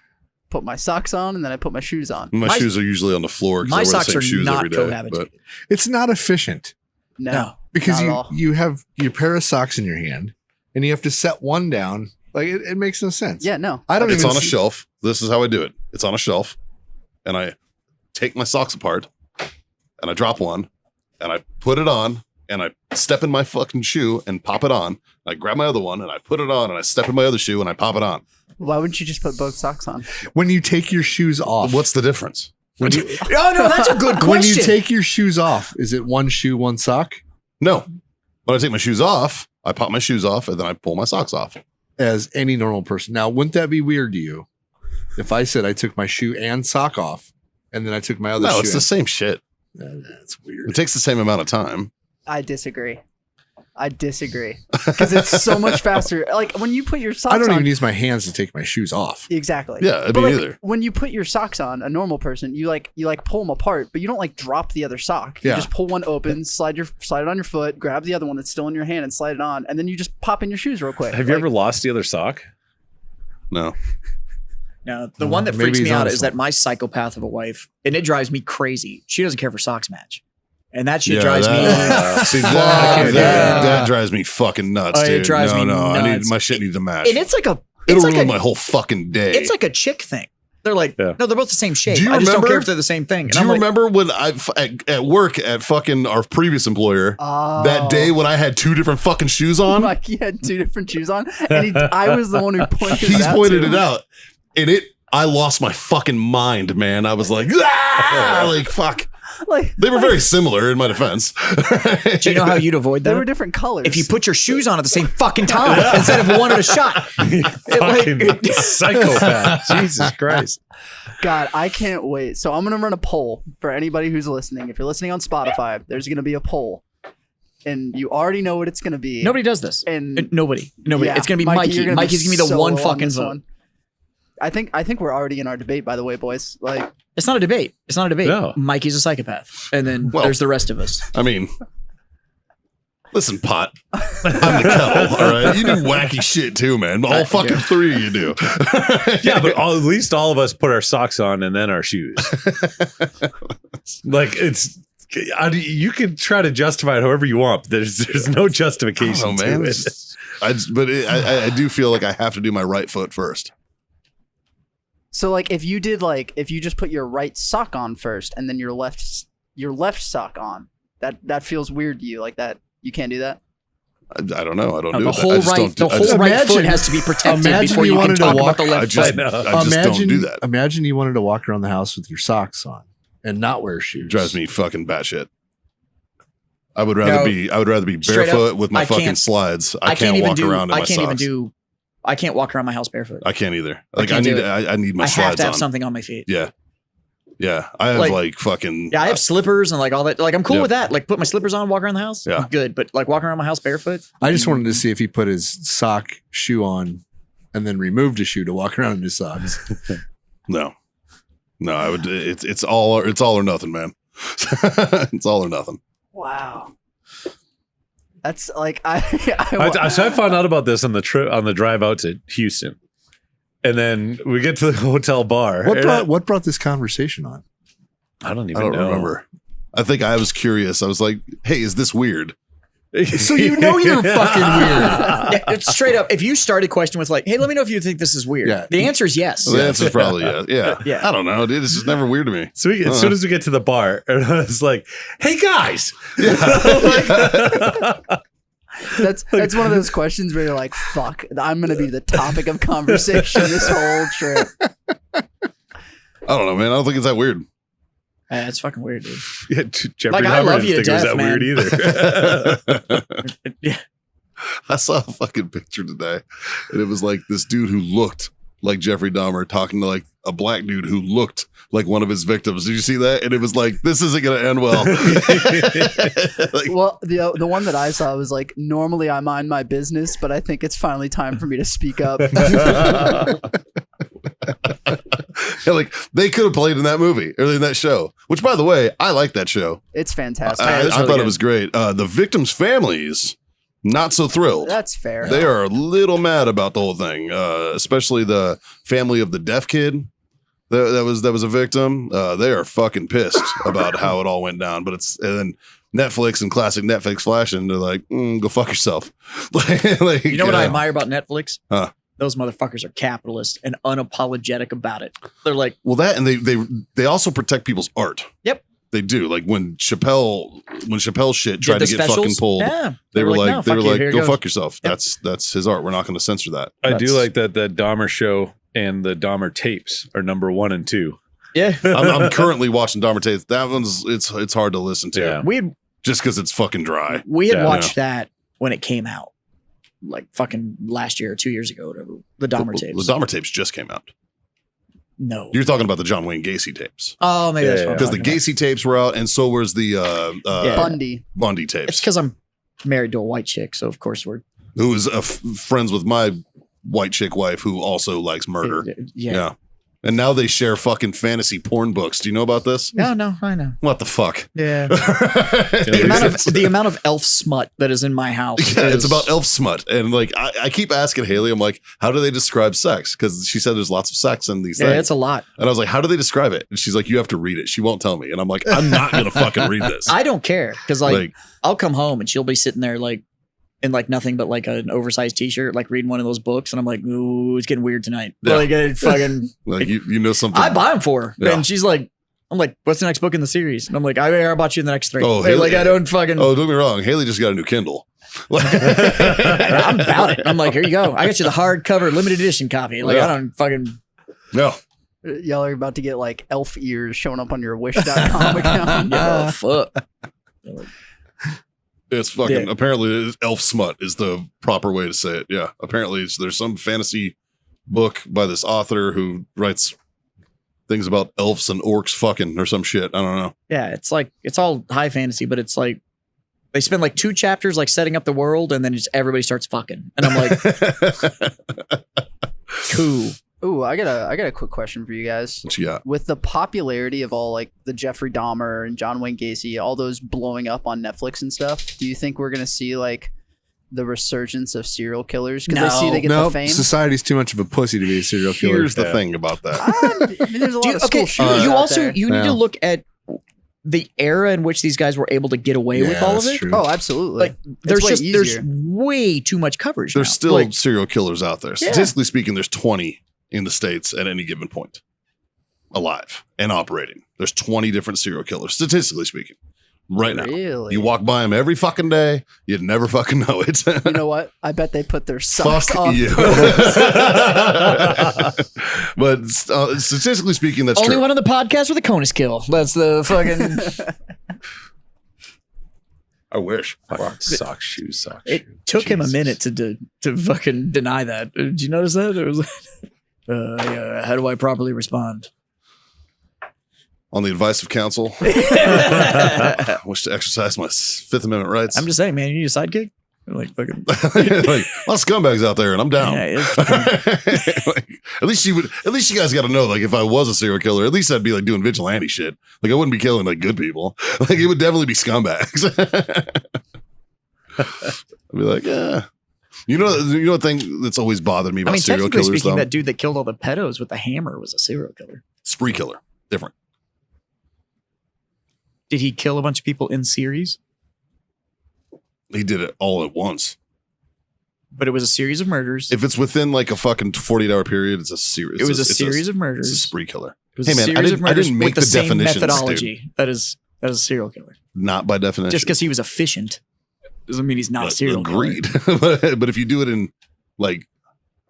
G: put my socks on, and then I put my shoes on.
A: My shoes are usually on the floor.
D: My socks are
A: shoes
D: not
A: every day,
D: cohabitated.
F: It's not efficient.
G: No.
F: Because you have your pair of socks in your hand, and you have to set one down. Like it makes no sense.
G: Yeah, no.
A: It's on a shelf. This is how I do it. It's on a shelf, and I take my socks apart, and I drop one, and I put it on, and I step in my fucking shoe and pop it on. I grab my other one, and I put it on, and I step in my other shoe, and I pop it on.
G: Why wouldn't you just put both socks on?
F: When you take your shoes off,
A: What's the difference?
D: No, that's a good question.
F: When you take your shoes off, is it one shoe, one sock?
A: No. When I take my shoes off, I pop my shoes off, and then I pull my socks off.
F: As any normal person. Now, wouldn't that be weird to you if I said I took my shoe and sock off, and then I took my other shoe?
A: No, it's the same shit.
F: That's weird.
A: It takes the same amount of time.
G: I disagree. I disagree because it's so much faster. Like when you put your socks
F: I don't
G: on,
F: even use my hands to take my shoes off.
G: exactly.
A: Yeah,
G: But,
A: me
G: like,
A: neither.
G: when you put your socks on, a normal person, you pull them apart, but you don't like drop the other sock. You
F: Yeah.
G: just pull one open, slide it on your foot, grab the other one that's still in your hand, and slide it on, and then you just pop in your shoes real quick.
E: Have you ever lost the other sock?
A: No.
D: No, the one that
F: maybe
D: freaks
F: he's
D: me out
F: honest
D: is that my psychopath of a wife, and it drives me crazy. She doesn't care for socks match. And that shit drives me.
A: See,
D: Fuck,
A: that drives me fucking nuts,
D: Oh, it
A: dude.
D: drives me
A: I need
D: nuts.
A: my shit needs to match.
D: And it's like a.
A: It'll
D: It's like
A: ruin
D: a,
A: my whole fucking day.
D: It's like a chick thing. They're like,
E: Yeah.
D: no, they're both the same shape.
A: Do you
D: I just don't
A: remember-
D: care if they're the same thing. And
A: Do
D: I'm
A: you
D: like,
A: remember when at work at fucking our previous employer that day when I had two different fucking shoes on?
G: Mikey had two different shoes on, and I was the one who pointed.
A: He's pointed
G: to
A: it
G: him.
A: out, and I lost my fucking mind, man. I was like, like fuck.
G: Like
A: They were very similar in my defense.
D: do you know how you'd avoid
G: they
D: that?
G: were different colors.
D: If you put your shoes on at the same fucking time instead of one at a shot.
E: Fucking psychopath. Jesus Christ.
G: God, I can't wait. So I'm gonna run a poll for anybody who's listening. If you're listening on Spotify, there's gonna be a poll, and you already know what it's gonna be.
D: Nobody does this.
G: And
D: Nobody.
G: yeah,
D: It's gonna be
G: Mikey,
D: Mikey.
G: you're gonna
D: Mikey's gonna be the
G: solo
D: one
G: on
D: fucking
G: this
D: vote.
G: one. I think we're already in our debate, by the way, boys. Like,
D: It's not a debate. It's not a debate.
E: No.
D: Mikey's a psychopath, and then
A: Well-
D: there's the rest of us.
A: I mean, listen, Pot. I'm the kettle, all right? You do wacky shit too, man. All fucking three of you do.
E: Yeah, but at least all of us put our socks on and then our shoes. Like you can try to justify it however you want. But there's no justification
A: Oh, man.
E: to it.
A: I do feel like I have to do my right foot first.
G: so like if you just put your right sock on first and then your left sock on, that feels weird to you. Like that, you can't do that.
A: I don't know. I don't
D: No,
A: do
D: the
A: that.
D: whole
A: I just
D: right,
A: don't do-
D: the
A: I
D: whole
A: just-
D: right
F: Imagine-
D: foot has to be protected
F: imagine
D: before
F: you
D: you can
F: wanted to
D: talk
F: walk-
D: about the left
A: I just,
D: foot.
A: I just don't do that.
F: Imagine you wanted to walk around the house with your socks on and not wear shoes.
A: It drives me fucking batshit. I would rather
D: No,
A: be
D: straight up,
A: barefoot with my
D: I
A: fucking
D: can't-
A: slides. I
D: can't
A: can't
D: even
A: walk
D: do.
A: around in
D: I
A: my
D: can't even
A: socks.
D: do. I can't walk around my house barefoot.
A: I can't either. Like I
D: can't
A: need
D: do it.
A: I need my
D: I
A: slides
D: have to have
A: on.
D: something on my feet.
A: Yeah. Yeah. I have
D: Like-
A: like fucking
D: Yeah, I have slippers and like all that. Like I'm cool
A: Yep.
D: with that. Like put my slippers on, walk around the house.
A: Yeah.
D: I'm good. But like walking around my house barefoot.
F: I just wanted to see if he put his sock shoe on and then removed his shoe to walk around in his socks.
A: No, I would. It's all or nothing, man. It's all or nothing.
G: Wow. That's like
E: So I found out about this on the trip on the drive out to Houston, and then we get to the hotel bar.
F: What brought this conversation on?
E: I don't
A: I
E: even
A: don't
E: know.
A: remember. I think I was curious. I was like, "Hey, is this weird?"
F: So you know you're fucking weird.
D: Yeah, it's straight up. If you start a question with like, "Hey, let me know if you think this is weird,"
F: Yeah.
D: the answer is yes.
A: The answer's probably yeah. Yeah.
D: Yeah.
A: I don't know, dude. It's just never weird to me.
E: So as soon as we get to the bar, and I was like, "Hey guys!"
G: that's one of those questions where you're like, "Fuck, I'm gonna be the topic of conversation this whole trip."
A: I don't know, man. I don't think it's that weird.
D: It's fucking weird, dude.
E: Yeah, Jeffrey
D: Like, I
E: Dahmer
D: love
E: didn't
D: you to
E: think it was
D: death,
E: that weird either.
D: Yeah.
A: I saw a fucking picture today, and it was like this dude who looked like Jeffrey Dahmer talking to like a black dude who looked like one of his victims. Did you see that? And it was like, this isn't going to end well. Like,
G: Well, the one that I saw was like, normally I mind my business, but I think it's finally time for me to speak up.
A: like they could have played in that movie or in that show, which by the way, I like that show.
G: It's fantastic.
A: I
D: it's
A: thought
D: really
A: it
D: good.
A: was great. The victims' families, not so thrilled.
G: That's fair.
A: They are a little mad about the whole thing, especially the family of the deaf kid that was a victim. They are fucking pissed about how it all went down. But and then Netflix and classic Netflix flashing. They're like, go fuck yourself. Like,
D: You know what I admire about Netflix?
A: Huh.
D: Those motherfuckers are capitalist and unapologetic about it. They're like,
A: Well, that and they also protect people's art.
D: Yep.
A: They do. Like when Chappelle shit tried
D: the
A: to get
D: specials?
A: fucking pulled.
D: Yeah.
A: They were like,
D: "No, fuck you, here it
A: go
D: goes."
A: fuck yourself.
D: Yep.
A: That's his art. We're not going to censor that.
E: I do
D: That's-
E: like that the Dahmer show and the Dahmer tapes are number 1 and 2.
D: Yeah.
A: I'm currently watching Dahmer tapes. That one's it's hard to listen to.
E: Yeah.
D: We had
A: Just because it's fucking dry.
E: Yeah.
D: watched that when it came out. Like fucking last year or 2 years ago, whatever. The Dahmer tapes.
A: The Dahmer tapes just came out.
D: No.
A: You're talking about the John Wayne Gacy tapes.
D: Oh, maybe that's
E: Yeah,
D: what I'm
A: Because the
D: talking about.
A: Gacy tapes were out, and so was the
G: Bundy.
A: Bundy
D: It's
A: tapes.
D: because I'm married to a white chick, so of course we're
A: Who is friends with my white chick wife who also likes murder. Yeah. And now they share fucking fantasy porn books. Do you know about this?
D: No, I know.
A: What the fuck?
D: Yeah. the amount of elf smut that is in my house.
A: Yeah, it's about elf smut. And like, I keep asking Haley, I'm like, how do they describe sex? Because she said there's lots of sex in these things.
D: It's a lot.
A: And I was like, how do they describe it? And she's like, you have to read it. She won't tell me. And I'm like, I'm not going to fucking read this.
D: I don't care. Because like, I'll come home and she'll be sitting there like, in like nothing but like an oversized t-shirt, like reading one of those books. And I'm like, ooh, it's getting weird tonight.
A: Yeah.
D: Like, it fucking,
A: like you know something.
D: I buy them for her.
A: Yeah.
D: And she's like, I'm like, what's the next book in the series? And I'm like, I bought you the next 3.
A: Oh,
D: Hey,
A: Haley,
D: like, I don't fucking.
A: Oh, don't get me wrong. Haley just got a new Kindle.
D: I'm about it. I'm like, here you go. I got you the hardcover limited edition copy. Like, I don't fucking.
A: No.
G: Y'all are about to get like elf ears showing up on your wish.com account.
D: Oh, fuck.
A: It's fucking, apparently elf smut is the proper way to say it. Yeah. Apparently there's some fantasy book by this author who writes things about elves and orcs fucking or some shit. I don't know.
D: Yeah. It's like, it's all high fantasy, but it's like, they spend like 2 chapters like setting up the world and then just everybody starts fucking. And I'm like, cool.
G: Ooh, I got a quick question for you guys.
A: What you got?
G: With the popularity of all like the Jeffrey Dahmer and John Wayne Gacy, all those blowing up on Netflix and stuff, do you think we're gonna see like the resurgence of serial killers because they see they get the fame?
F: Society's too much of a pussy to be a serial killer.
A: Here's the thing about that.
G: I mean, there's a lot of school shooters
D: you
G: out
D: also
G: there.
D: you need to look at the era in which these guys were able to get away with all of it.
F: True.
G: Oh, absolutely.
D: Like there's
G: way
D: there's
G: easier.
D: way too much coverage.
A: There's
D: now.
A: still
D: Like,
A: serial killers out there. Statistically speaking, there's 20 in the States at any given point alive and operating. There's 20 different serial killers, statistically speaking, right now.
G: Really?
A: You walk by them every fucking day. You'd never fucking know it.
G: You know what? I bet they put their socks
A: Fuck
G: on.
A: you. But statistically speaking, that's
D: only
A: true.
D: one on the podcast with a conus kill. That's the fucking.
A: I wish.
E: Sock shoes, sock
D: It
E: shoes.
D: took him a
E: Jesus.
D: minute to fucking deny that. Did you notice that? It was like, how do I properly respond?
A: On the advice of counsel, I wish to exercise my Fifth Amendment rights.
D: I'm just saying, man, you need a sidekick? Like fucking.
A: Like, a lot of scumbags out there, and I'm down.
D: Yeah, it's fucking-
A: Like, at least you guys got to know. Like, if I was a serial killer, at least I'd be like doing vigilante shit. Like, I wouldn't be killing like good people. Like, it would definitely be scumbags. I'd be like, yeah. You know, the thing that's always bothered me about
D: I mean,
A: serial
D: technically
A: killers,
D: speaking,
A: though?
D: that dude that killed all the pedos with the hammer was a serial killer.
A: Spree killer, different.
D: Did he kill a bunch of people in series?
A: He did it all at once.
D: But it was a series of murders.
A: If it's within like a fucking 48-hour period, it's a series.
D: It was a series of murders.
A: It's a spree killer.
D: It was
A: Hey,
D: a
A: man,
D: series of
A: I
D: murders
A: didn't make
D: with the
A: the
D: same
A: definitions,
D: methodology. That is a serial killer.
A: Not by definition.
D: Just because he was efficient doesn't mean he's not a serial
A: Agreed.
D: killer.
A: But if you do it in like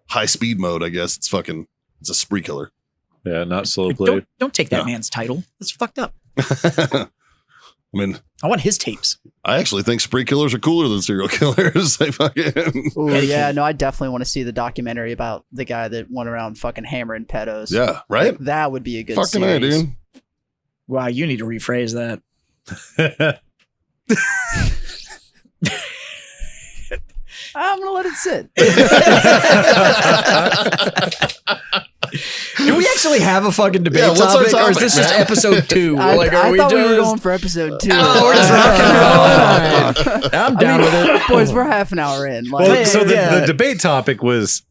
A: high speed mode, I guess it's a spree killer.
E: Yeah, not slow play.
D: Don't take that
A: No.
D: man's title. That's fucked up.
A: I mean,
D: I want his tapes.
A: I actually think spree killers are cooler than serial killers. They fucking
G: Ooh, yeah, no, I definitely want to see the documentary about the guy that went around fucking hammering pedos.
A: yeah, right.
G: Like, that would be a good
A: Fucking A,
G: series.
A: dude.
D: Wow, you need to rephrase that.
G: I'm gonna let it sit.
D: Do we actually have a fucking debate
A: Yeah, what's our
D: topic, or is
A: topic,
D: this just
A: man?
D: episode 2?
G: I,
D: Like, are
G: I
D: we
G: thought we were
D: just?
G: going for episode 2.
D: Oh, we're just rocking and rolling. I'm down with it.
G: Boys, we're half an hour in. Like,
E: Well, so
D: yeah.
E: the debate topic was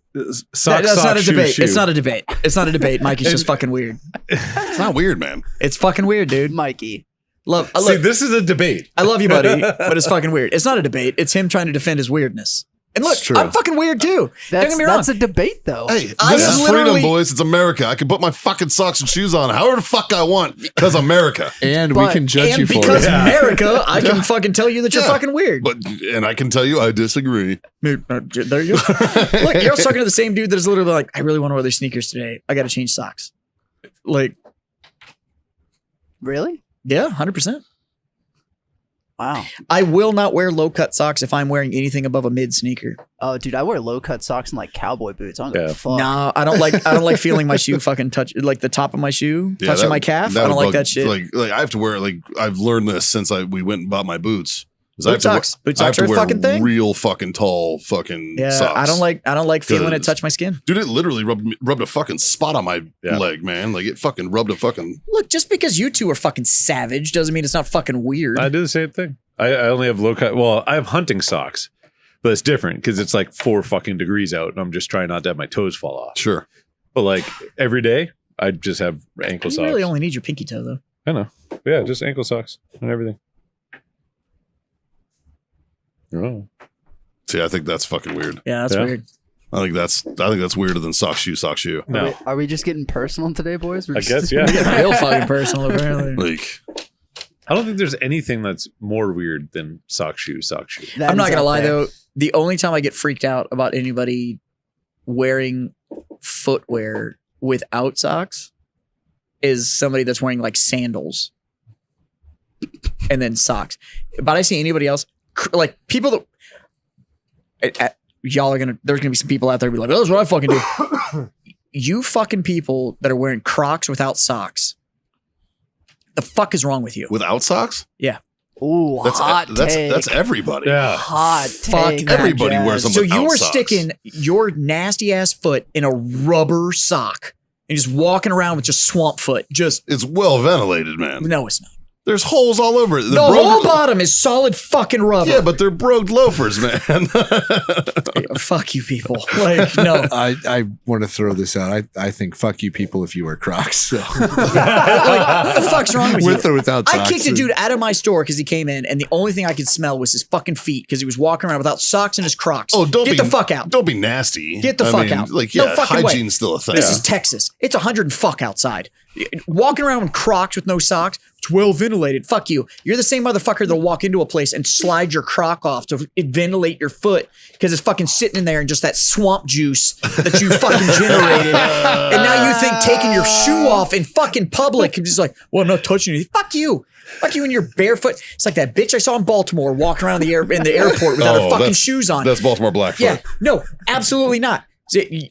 E: sock,
D: That's
E: sock,
D: not a
E: shoe,
D: debate.
E: shoe.
D: It's not a debate. It's not a debate. Mikey's just fucking weird.
A: It's not weird, man.
D: It's fucking weird, dude.
G: Mikey.
E: See, this is a debate.
D: I love you, buddy, but it's fucking weird. It's not a debate. It's him trying to defend his weirdness. And look,
E: It's true.
D: I'm fucking weird too. Don't get me wrong.
G: That's a debate, though.
A: Hey,
D: I
A: this is
D: literally-
A: freedom, boys. It's America. I can put my fucking socks and shoes on however the fuck I want because America.
F: And we
G: But-
F: can judge you
D: And
F: for
D: because
F: it.
D: America, I can fucking tell you that you're
A: Yeah.
D: fucking weird.
A: And I can tell you, I disagree.
D: There you go. Look, you're also talking to the same dude that is literally like, I really want to wear these sneakers today. I got to change socks. Like,
G: Really?
D: yeah, 100%.
G: Wow.
D: I will not wear low cut socks if I'm wearing anything above a mid sneaker.
G: Oh, dude, I wear low cut socks and like cowboy boots. I don't give
E: Yeah.
G: a fuck.
D: No, I don't like feeling my shoe fucking touch, like the top of my shoe touching my calf. I don't
A: would
D: like
A: bug-
D: that shit.
A: Like I have to wear I've learned this since we went and bought my boots.
D: Boot socks. Boot socks are a fucking thing.
A: Real fucking tall fucking socks.
D: I don't like feeling it touch my skin.
A: Dude, it literally rubbed a fucking spot on my leg, man. Like it fucking rubbed a fucking.
D: Look, just because you two are fucking savage doesn't mean it's not fucking weird.
E: I do the same thing. I only have low cut. Well, I have hunting socks, but it's different because it's like 4 fucking degrees out, and I'm just trying not to have my toes fall off.
A: Sure.
E: But like every day, I just have ankle
D: You
E: socks.
D: really only need your pinky toe though.
E: I know. Yeah, just ankle socks and everything. Oh.
A: See, I think that's fucking weird.
D: Yeah, that's weird.
A: I think that's weirder than sock shoe.
E: No.
G: Are we just getting personal today, boys?
E: I guess, yeah.
D: Real fucking personal, apparently.
A: Like,
E: I don't think there's anything that's more weird than sock shoe.
D: I'm not gonna lie though. The only time I get freaked out about anybody wearing footwear without socks is somebody that's wearing like sandals and then socks. But I see anybody else like people that there's gonna be some people out there who be like, oh, that's what I fucking do. You fucking people that are wearing Crocs without socks. The fuck is wrong with you?
A: without socks?
D: Yeah.
G: Ooh,
A: That's everybody.
E: Yeah.
G: hot
D: Fuck
G: take.
D: that.
A: Everybody wears them
D: So
A: without
D: you were
A: socks.
D: sticking your nasty ass foot in a rubber sock and just walking around with just swamp foot. Just
A: It's well ventilated, man.
D: no, it's not.
A: There's holes all over it.
D: The whole bottom is solid fucking rubber.
A: Yeah, but they're brogue loafers, man.
D: Fuck you people. Like, no.
F: I want to throw this out. I think fuck you people if you wear Crocs. So.
D: Like, what the fuck's wrong with
F: With
D: you?
F: or without socks.
D: I kicked a dude out of my store because he came in and the only thing I could smell was his fucking feet because he was walking around without socks and his Crocs.
A: Oh, don't
D: Get
A: be
D: the fuck out.
A: Don't be nasty.
D: Get the fuck out.
A: Like,
D: No
A: yeah,
D: fucking way.
A: hygiene's still a thing.
D: This is Texas. It's 100 and fuck outside. Walking around with Crocs with no socks, it's well ventilated. Fuck you. You're the same motherfucker that'll walk into a place and slide your Croc off to ventilate your foot because it's fucking sitting in there and just that swamp juice that you fucking generated. And now you think taking your shoe off in fucking public is just like, well, I'm not touching anything. Fuck you. Fuck you in your barefoot. It's like that bitch I saw in Baltimore walking around in the airport without her fucking
A: that's-
D: shoes on.
A: That's Baltimore Blackfoot.
D: Yeah, no, absolutely not.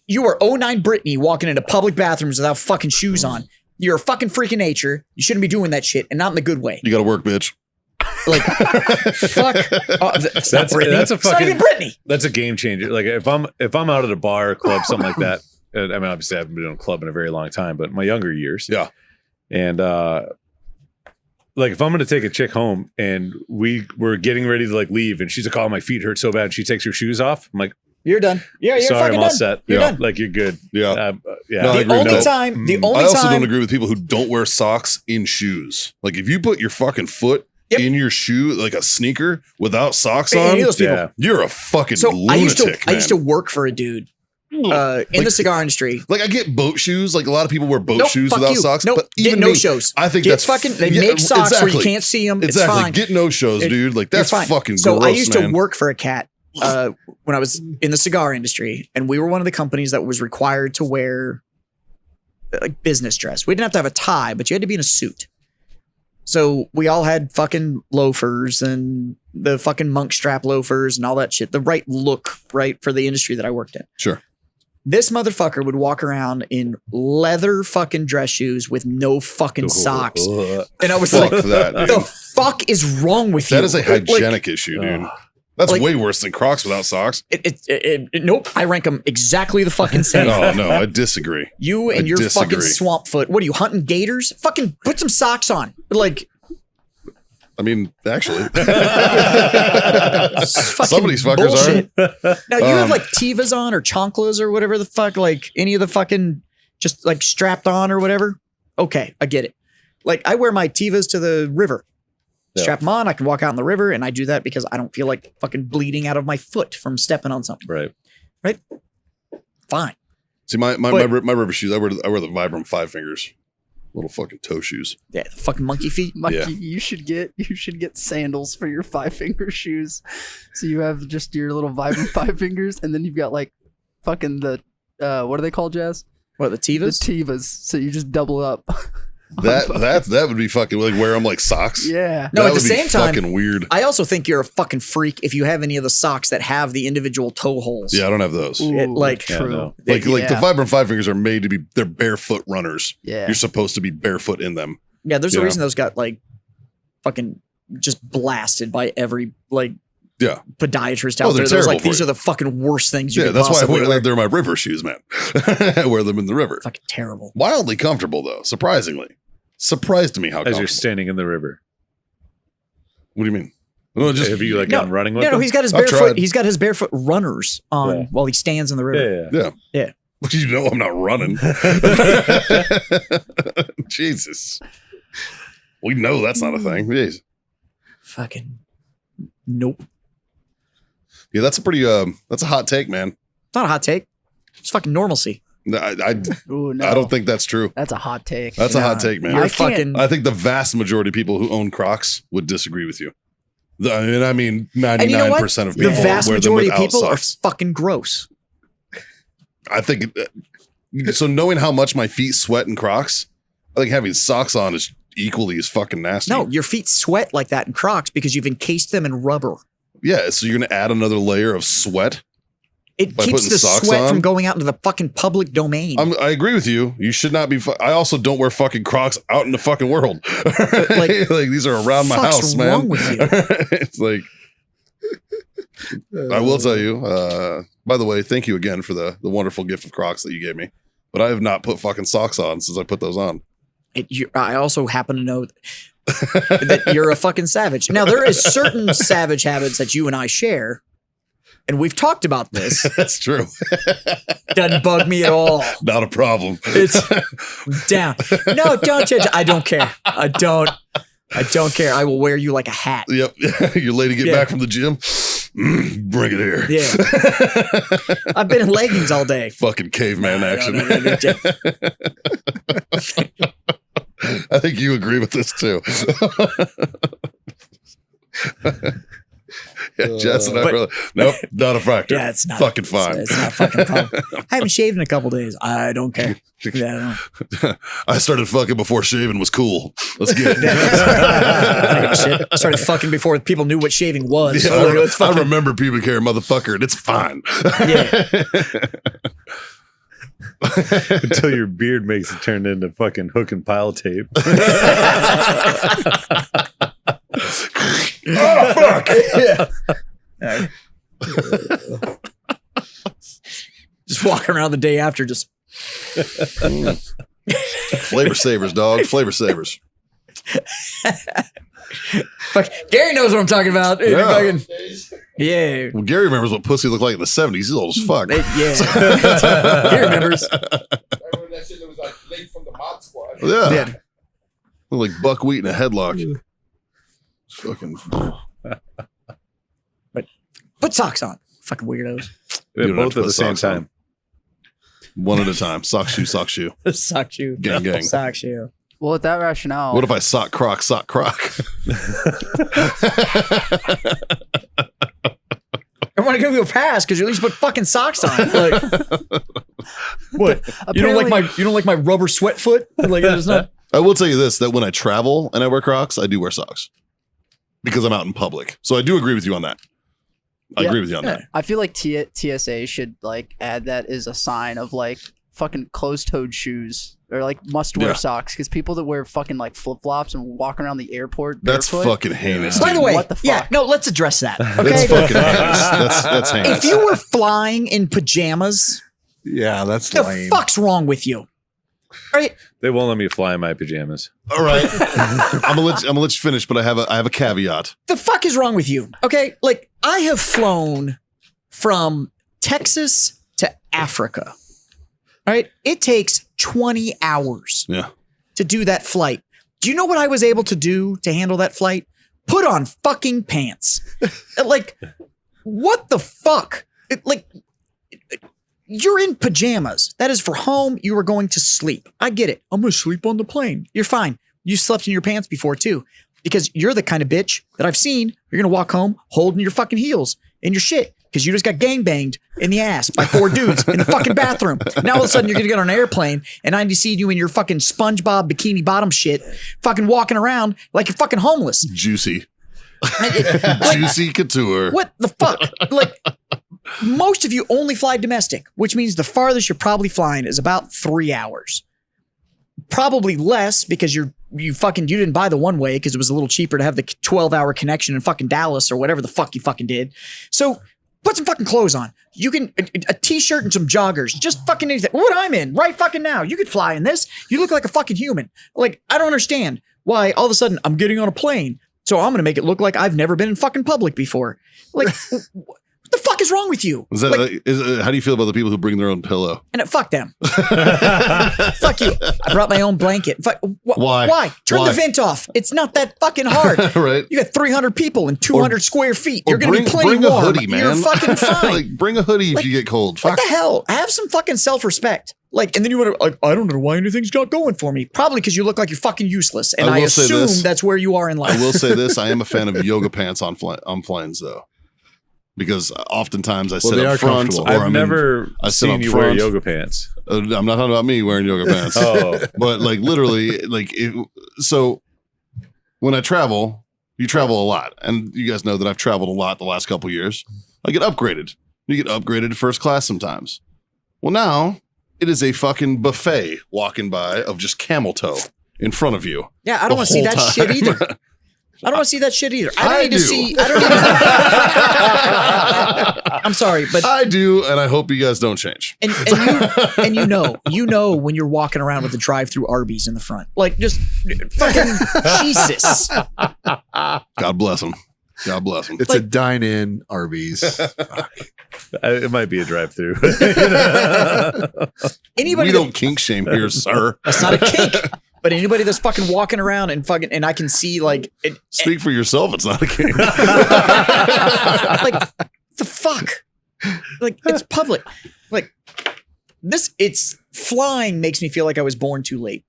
D: You are 09 Britney walking into public bathrooms without fucking shoes on. You're a fucking freak of nature. You shouldn't be doing that shit, and not in the good way.
A: You got to work, bitch.
D: Like, fuck. Oh, that's not Britney.
E: That's a
D: It's not
E: fucking-
D: even Britney.
E: That's a game changer. Like if I'm out at a bar, or club, something like that. I mean, obviously I haven't been in a club in a very long time, but my younger years.
A: Yeah.
E: And like if I'm gonna take a chick home and we're getting ready to like leave and she's like, oh, my feet hurt so bad, she takes her shoes off. I'm like,
D: You're done. Yeah, you're
E: sorry,
D: fucking
E: I'm all
D: done.
E: set.
D: You're
E: Yeah.
D: done.
E: Like you're good.
A: Yeah.
E: Yeah.
A: No, I
D: The
A: agree.
D: only
A: No.
D: time, the
A: I
D: only
A: also
D: time,
A: don't agree with people who don't wear socks in shoes. Like if you put your fucking foot
D: Yep.
A: in your shoe, like a sneaker without socks
D: any
A: on,
D: of those people.
E: Yeah.
A: you're a fucking
D: So
A: lunatic.
D: I used to
A: man.
D: work for a dude in the cigar industry.
A: Like I get boat shoes. Like a lot of people wear boat
D: Nope,
A: shoes
D: fuck
A: without
D: you.
A: socks.
D: Nope,
A: But
D: get
A: even
D: no
A: me,
D: shows.
A: I think
D: Get
A: that's
D: fucking. They
A: yeah,
D: make socks where you
A: exactly.
D: can't see them.
A: Exactly.
D: It's fine.
A: Get no shows, dude. Like that's
D: You're fine.
A: fucking
D: So
A: gross,
D: I used
A: man.
D: to work for a cat when I was in the cigar industry, and we were one of the companies that was required to wear like business dress. We didn't have to have a tie, but you had to be in a suit. So we all had fucking loafers and the fucking monk strap loafers and all that shit. The right look, right, for the industry that I worked in.
A: Sure.
D: This motherfucker would walk around in leather fucking dress shoes with no fucking socks. And I was
A: Fuck
D: like,
A: that, dude.
D: the fuck is wrong with you?
A: That is a
D: Like,
A: hygienic issue, dude. That's
D: Like-
A: way worse than Crocs without socks.
D: nope, I rank them exactly the fucking same.
A: No, I disagree.
D: You and
A: I
D: your fucking
A: disagree.
D: swamp foot. What are you hunting gators? Fucking put some socks on. Like
A: I mean, actually,
D: fucking
A: some of these fuckers
D: bullshit.
A: are.
D: Now you have like Tivas on or Chonklas or whatever the fuck, like any of the fucking just like strapped on or whatever. Okay, I get it. Like I wear my Tivas to the river.
E: Yeah.
D: Strap them on. I can walk out in the river, and I do that because I don't feel like fucking bleeding out of my foot from stepping on something.
E: Right.
D: Fine.
A: See, my
D: But-
A: river shoes. I wear the Vibram 5 fingers, little fucking toe shoes.
D: Yeah, the fucking monkey feet.
G: Mikey,
A: Yeah.
G: you should get sandals for your 5-finger shoes. So you have just your little vibrant 5 fingers, and then you've got like fucking the what are they called, Jazz?
D: What, the Tivas?
G: The Tivas. So you just double up.
A: That would be fucking like wear them like socks.
G: Yeah.
D: No,
A: That
D: at the
A: would be
D: same time,
A: fucking weird.
D: I also think you're a fucking freak if you have any of the socks that have the individual toe holes.
A: Yeah, I don't have those.
D: It, like,
E: Yeah, no.
A: Like the
G: Yeah.
A: Vibram 5 fingers are made to be they're barefoot runners.
G: Yeah.
A: You're supposed to be barefoot in them.
D: Yeah, there's a
A: Yeah.
D: reason those got like fucking just blasted by every like
A: Yeah.
D: podiatrist
A: Oh,
D: out
A: they're
D: there. There's like
A: terrible for
D: these
A: you.
D: are the fucking worst things you
A: Yeah,
D: could
A: that's why
D: possibly wear.
A: they're my river shoes, man. I wear them in the river.
D: Fucking terrible.
A: Wildly comfortable, though, surprisingly. Surprised me how
E: As you're
A: comfortable.
E: standing in the river.
A: What do you mean? No, just
E: Have you like gone running with
D: No,
E: them?
D: he's got his
A: I've
D: barefoot.
A: tried.
D: He's got his barefoot runners on
E: Yeah.
D: while he stands in the river.
E: Yeah.
A: yeah. You know I'm not running. Jesus. We know that's not a thing. Jeez.
D: Fucking nope.
A: Yeah, that's a pretty that's a hot take, man.
D: It's not a hot take. It's fucking normalcy.
A: No, I
G: Ooh, no.
A: I don't think that's true.
G: That's a hot take.
A: That's a hot take, man.
D: You're
G: I can't-
D: fucking.
A: I think the vast majority of people who own Crocs would disagree with you. I mean, 99%
D: and you know what?
A: of
D: The
A: people
D: vast
A: wear them
D: majority of
A: without
D: people
A: socks.
D: are fucking gross.
A: I think so. Knowing how much my feet sweat in Crocs, I think having socks on is equally as fucking nasty.
D: No, your feet sweat like that in Crocs because you've encased them in rubber.
A: Yeah, so you're gonna add another layer of sweat.
D: It
A: By
D: keeps
A: putting
D: the
A: socks
D: sweat
A: on?
D: from going out into the fucking public domain.
A: I agree with you. You should not be. I also don't wear fucking Crocs out in the fucking world.
D: like,
A: like these are around my
D: fuck's
A: house, man.
D: wrong with you?
A: It's like I will tell you. By the way, thank you again for the wonderful gift of Crocs that you gave me. But I have not put fucking socks on since I put those on.
D: I also happen to know that you're a fucking savage. Now, there is certain savage habits that you and I share, and we've talked about this.
A: That's true.
D: Doesn't bug me at all.
A: Not a problem.
D: It's down. No, don't judge. I don't care. I don't care. I will wear you like a hat.
A: Yep. Your lady get
D: Yeah.
A: back from the gym. Bring it here.
D: Yeah. I've been in leggings all day.
A: Fucking caveman action.
D: No.
A: I think you agree with this too. Yeah, Jess and I
D: But-
A: really, nope, not a factor.
D: Yeah, it's not
A: fucking fine.
D: It's not fucking a problem. I haven't shaved in a couple days. I don't care. Yeah,
A: I started fucking before shaving was cool. Let's get it.
D: I don't give a shit. I started fucking before people knew what shaving was.
A: Yeah,
D: So let's
A: I
D: fucking-
A: remember pubic hair, motherfucker, and it's fine.
E: Until your beard makes it turn into fucking hook and pile tape.
A: Oh, fuck.
D: Yeah. Just walking around the day after, just
A: Flavor savers, dog. Flavor savers.
D: fuck. Gary knows what I'm talking about.
A: Yeah.
D: Fucking- yeah.
A: Well, Gary remembers what pussy looked like in the 70s. He's old as fuck.
D: Yeah. Gary remembers.
H: Remember that shit that was like late from the Mod Squad?
A: Yeah.
D: Yeah.
A: Looked like buckwheat in a headlock. Fucking.
D: Put socks on. Fucking weirdos.
E: Yeah,
A: don't have
E: both
A: to
E: at
A: put
E: the same
A: socks on.
E: time.
A: One at a time. Sock shoe, sock shoe.
D: Sock shoe.
A: Gang, gang.
D: Sock shoe.
G: Well, with that rationale,
A: What if I sock croc, sock croc?
D: I want to give you a pass because you at least put fucking socks on. Like, what? You don't like my rubber sweat foot? Like, it's not.
A: I will tell you this, that when I travel and I wear Crocs, I do wear socks because I'm out in public. So I do agree with you on that. I
G: Yeah.
A: agree with you on that.
G: I feel like TSA should like add that as a sign of like fucking closed-toed shoes or like must-wear
A: Yeah.
G: socks because people that wear fucking like flip-flops and walk around the airport
A: That's
G: barefoot,
A: fucking heinous.
D: By the
A: dude.
D: way,
G: What the
D: yeah,
G: fuck?
D: no, let's address that.
A: That's
D: Okay.
A: fucking heinous. That's heinous.
D: If you were flying in pajamas,
F: Yeah, that's
D: the
F: lame.
D: fuck's wrong with you? Right?
E: They won't let me fly in my pajamas.
A: All right. I'm gonna let you finish, but I have a caveat.
D: The fuck is wrong with you? Okay, like I have flown from Texas to Africa. All right, it takes 20 hours
A: Yeah.
D: to do that flight. Do you know what I was able to do to handle that flight? Put on fucking pants. Like, what the fuck? You're in pajamas. That is for home. You are going to sleep. I get it. I'm going to sleep on the plane. You're fine. You slept in your pants before too, because you're the kind of bitch that I've seen. You're going to walk home holding your fucking heels in your shit because you just got gangbanged in the ass by 4 dudes in the fucking bathroom. Now all of a sudden you're going to get on an airplane and I see you in your fucking SpongeBob bikini bottom shit fucking walking around like you're fucking homeless.
A: Juicy.
D: Like,
A: Juicy couture.
D: what the fuck? Like, most of you only fly domestic, which means the farthest you're probably flying is about 3 hours. Probably less because you're you didn't buy the one way because it was a little cheaper to have the 12-hour connection in fucking Dallas or whatever the fuck you fucking did. So put some fucking clothes on. You can a t-shirt and some joggers. Just fucking anything. What I'm in right fucking now. You could fly in this. You look like a fucking human. Like, I don't understand why all of a sudden I'm getting on a plane. So I'm gonna make it look like I've never been in fucking public before. Like, what the fuck is wrong with you?
A: Is that how do you feel about the people who bring their own pillow?
D: And fuck them. Fuck you. I brought my own blanket.
A: Why?
D: Why? Turn the vent off. It's not that fucking hard.
A: Right.
D: You got 300 people and 200 square feet. You're going to be plenty
A: bring a
D: warm.
A: hoodie, man.
D: You're fucking fine.
A: Like, bring a hoodie if you get cold.
D: What the hell? Have some fucking self-respect. Like, and then you want to, like, I don't know why anything's not going for me. Probably because you look like you're fucking useless. And I assume that's where you are in life.
A: I will say this. I am a fan of yoga pants on planes, though. Because oftentimes I sit up front. Or
E: I've never seen you wear yoga pants.
A: I'm not talking about me wearing yoga pants. But like literally, so when I travel, you travel a lot. And you guys know that I've traveled a lot the last couple of years. I get upgraded. You get upgraded to first class sometimes. Well, now it is a fucking buffet walking by of just camel toe in front of you.
D: Yeah, I don't want to see that shit either. I don't want to see that shit either. I don't need. I'm sorry, but
A: I do, and I hope you guys don't change.
D: And you know when you're walking around with a drive-through Arby's in the front, like just fucking Jesus.
A: God bless them. God bless them.
F: It's a dine-in Arby's.
E: It might be a drive-through.
A: We don't kink shame here, sir.
D: That's not a kink. But anybody that's fucking walking around and I can see like
A: speak for yourself. It's not a kink.
D: Like the fuck. Like it's public. Like it's flying makes me feel like I was born too late.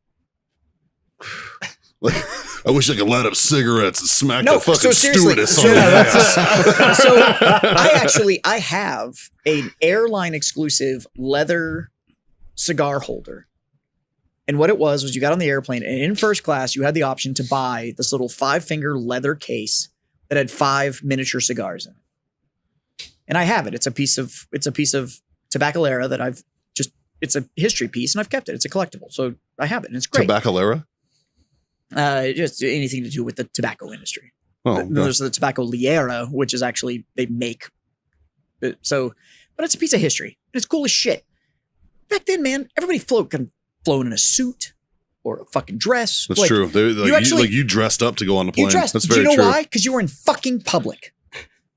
A: Like, I wish I could light up cigarettes and smack the fucking stewardess on
D: So
A: the ass.
D: I have an airline exclusive leather cigar holder. And what it was you got on the airplane and in first class, you had the option to buy this little 5-finger leather case that had 5 miniature cigars in it. And I have it. It's a piece of Tabacalera that it's a history piece and I've kept it. It's a collectible. So I have it and it's great.
A: Tabacalera?
D: Just anything to do with the tobacco industry.
A: Oh, okay.
D: There's the Tobacco Liera, which is actually, they make. But it's a piece of history. And it's cool as shit. Back then, man, everybody flown in a suit or a fucking dress.
A: That's true. You dressed up to go on the plane. That's very true.
D: Do you know why? Because you were in fucking public.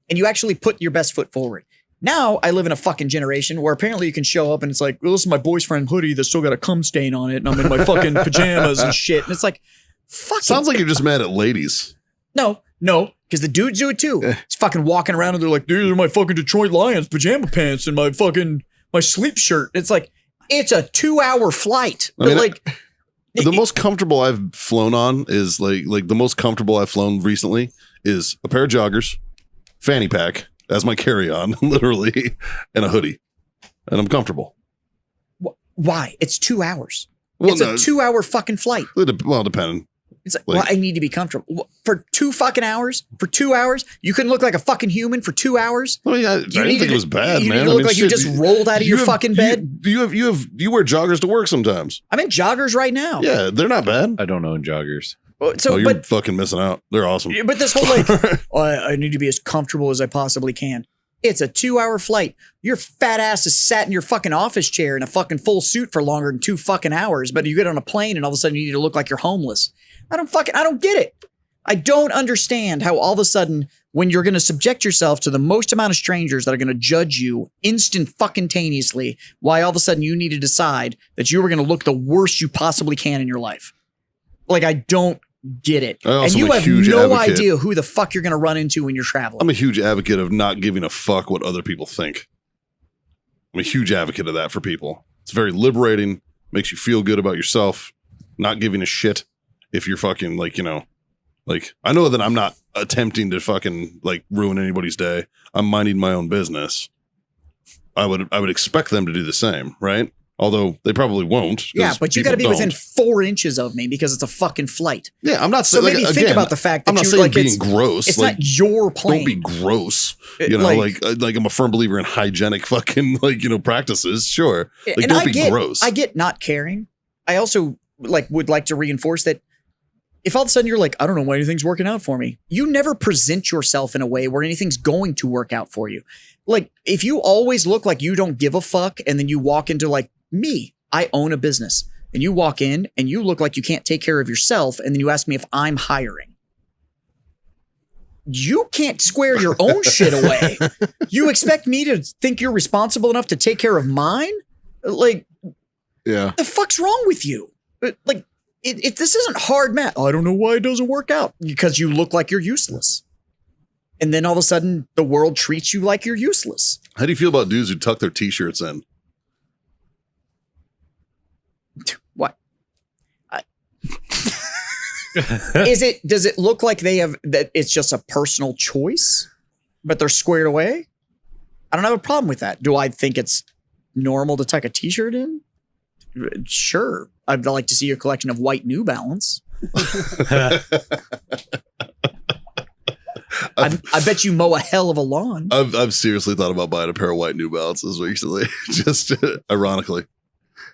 D: And you actually put your best foot forward. Now I live in a fucking generation where apparently you can show up and it's like, well, this is my boyfriend hoodie that's still got a cum stain on it. And I'm in my fucking pajamas and shit. And it's like, fuck.
A: Sounds like you're just mad at ladies.
D: No, because the dudes do it too. It's fucking walking around and they're like, these are my fucking Detroit Lions pajama pants and my sleep shirt. It's like, it's a 2-hour flight.
A: The most comfortable I've flown on is like the most comfortable I've flown recently is a pair of joggers, fanny pack as my carry-on, literally, and a hoodie. And I'm comfortable.
D: Why? It's 2 hours.
A: Well,
D: it's a 2-hour fucking flight.
A: Well, depending.
D: It's like, well, I need to be comfortable. For 2 fucking hours? For 2 hours? You couldn't look like a fucking human for 2 hours?
A: I didn't think it was bad,
D: you
A: man.
D: You need to look like you just rolled out of your fucking bed?
A: You wear joggers to work sometimes.
D: I'm in joggers right now.
A: Yeah, they're not bad.
E: I don't own joggers.
A: You're fucking missing out. They're awesome.
D: But this whole I need to be as comfortable as I possibly can. It's a 2-hour flight. Your fat ass is sat in your fucking office chair in a fucking full suit for longer than 2 fucking hours, but you get on a plane and all of a sudden you need to look like you're homeless. I don't get it. I don't understand how all of a sudden when you're going to subject yourself to the most amount of strangers that are going to judge you instant fucking taneously, why all of a sudden you need to decide that you were going to look the worst you possibly can in your life. Like, I don't get it. And you have no idea who the fuck you're going to run into when you're traveling.
A: I'm a huge advocate of not giving a fuck what other people think. I'm a huge advocate of that for people. It's very liberating, makes you feel good about yourself, not giving a shit if you're fucking I know that I'm not attempting to fucking ruin anybody's day. I'm minding my own business. I would expect them to do the same, right? Although they probably won't.
D: Yeah, but you got to be within 4 inches of me because it's a fucking flight.
A: Yeah, I'm not
D: saying. So maybe think about the fact that
A: I'm not saying being gross.
D: It's not your plane.
A: Don't be gross. I'm a firm believer in hygienic fucking practices. Sure, don't be gross.
D: I get not caring. I also would like to reinforce that if all of a sudden you're like, I don't know why anything's working out for me. You never present yourself in a way where anything's going to work out for you. Like if you always look like you don't give a fuck and then you walk into like me, I own a business and you walk in and you look like you can't take care of yourself. And then you ask me if I'm hiring. You can't square your own shit away. You expect me to think you're responsible enough to take care of mine? Like,
F: Yeah.
D: the fuck's wrong with you? Like, if this isn't hard math, I don't know why it doesn't work out. Because you look like you're useless. And then all of a sudden, the world treats you like you're useless.
A: How do you feel about dudes who tuck their t-shirts in?
D: What? Does it look like they have, that it's just a personal choice, but they're squared away? I don't have a problem with that. Do I think it's normal to tuck a t-shirt in? Sure. I'd like to see a collection of white New Balance. I bet you mow a hell of a lawn.
A: I've seriously thought about buying a pair of white New Balances recently. Just ironically.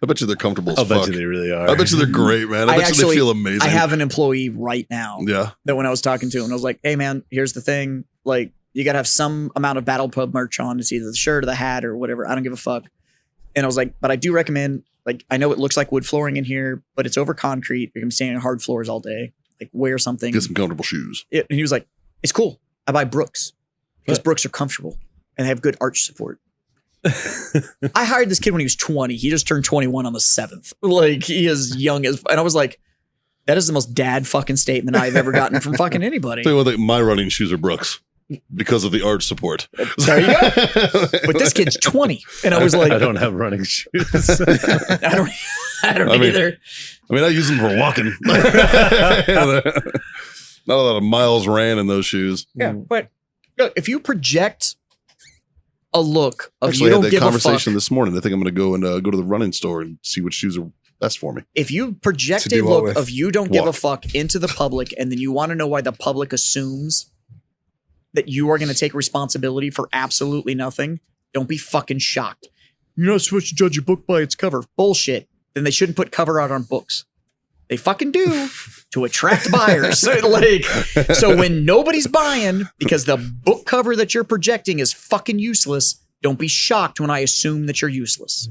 A: I bet you they're comfortable as
E: I'll
A: fuck.
E: bet you they really are.
A: I bet you they're great, man. I bet you they feel amazing.
D: I have an employee right now
A: Yeah.
D: that when I was talking to him, I was like, hey man, here's the thing. Like, you got to have some amount of Battle Pub merch on. It's either the shirt or the hat or whatever. I don't give a fuck. And I was like, but I do recommend, like, I know it looks like wood flooring in here, but it's over concrete. You're going to be standing on hard floors all day. Like, wear something.
A: Get some comfortable shoes.
D: And he was like, it's cool. I buy Brooks because Brooks are comfortable and they have good arch support. I hired this kid when he was 20. He just turned 21 on the 7th. Like, he is young as, and I was like, that is the most dad fucking statement I've ever gotten from fucking anybody.
A: Tell you one thing, my running shoes are Brooks because of the arch support.
D: There you go. But this kid's 20. And I was like,
E: I don't have running shoes.
D: I don't either.
A: I mean, I use them for walking. Not a lot of miles ran in those shoes.
D: Yeah, but look, if you project a look of
A: Actually,
D: you
A: I
D: don't
A: had that
D: give a
A: conversation
D: fuck,
A: this morning. I think I'm going to go and go to the running store and see what shoes are best for me.
D: if you project
F: To
D: a
F: do what
D: look
F: with?
D: of you don't give a
A: Walk.
D: fuck into the public, and then you want to know why the public assumes that you are going to take responsibility for absolutely nothing, don't be fucking shocked. You're not supposed to judge a book by its cover. Bullshit. Then they shouldn't put cover art on books. They fucking do to attract buyers. So when nobody's buying because the book cover that you're projecting is fucking useless, don't be shocked when I assume that you're useless.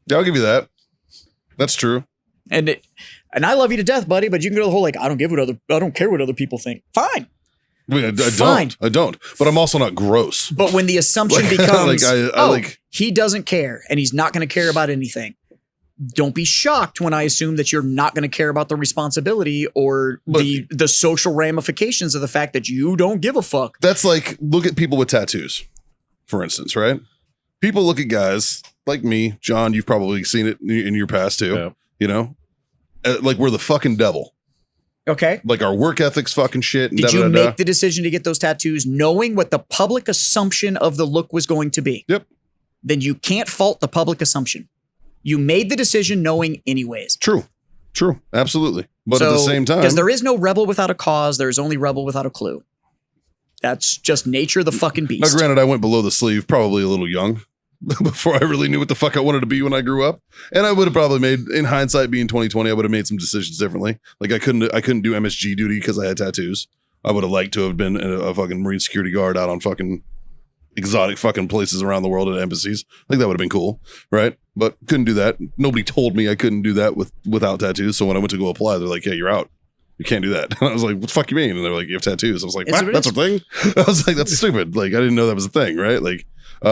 A: Yeah, I'll give you that. That's true.
D: And I love you to death, buddy, but you can go the whole like, I don't care what other people think. Fine.
A: I mean, I
D: Fine.
A: don't. But I'm also not gross.
D: But when the assumption
A: Like-
D: becomes,
A: like-
D: he doesn't care and he's not going to care about anything. Don't be shocked when I assume that you're not going to care about the responsibility or the social ramifications of the fact that you don't give a fuck.
A: That's like, look at people with tattoos, for instance, right? People look at guys like me, John, you've probably seen it in your past too,
E: Yeah.
A: you know? Like we're the fucking devil.
D: Okay.
A: Like our work ethic's fucking shit. And
D: Did you
A: da-da-da-da.
D: make the decision to get those tattoos knowing what the public assumption of the look was going to be?
A: Yep.
D: Then you can't fault the public assumption. You made the decision knowing anyways.
A: True. Absolutely. But at the same time,
D: because there is no rebel without a cause, there's only rebel without a clue. That's just nature of the fucking
A: now
D: beast.
A: granted, I went below the sleeve, probably a little young before I really knew what the fuck I wanted to be when I grew up. And I would have probably made, in hindsight being 2020, I would have made some decisions differently. Like I couldn't do MSG duty because I had tattoos. I would have liked to have been a fucking Marine security guard out on fucking exotic fucking places around the world at embassies. Like that would have been cool, right? But couldn't do that. Nobody told me I couldn't do that without tattoos. So when I went to go apply, they're like, yeah, you're out. You can't do that. And I was like, what the fuck you mean? And they're like, you have tattoos. I was like, what? That's a thing? I was like, that's stupid. Like, I didn't know that was a thing, right? Like,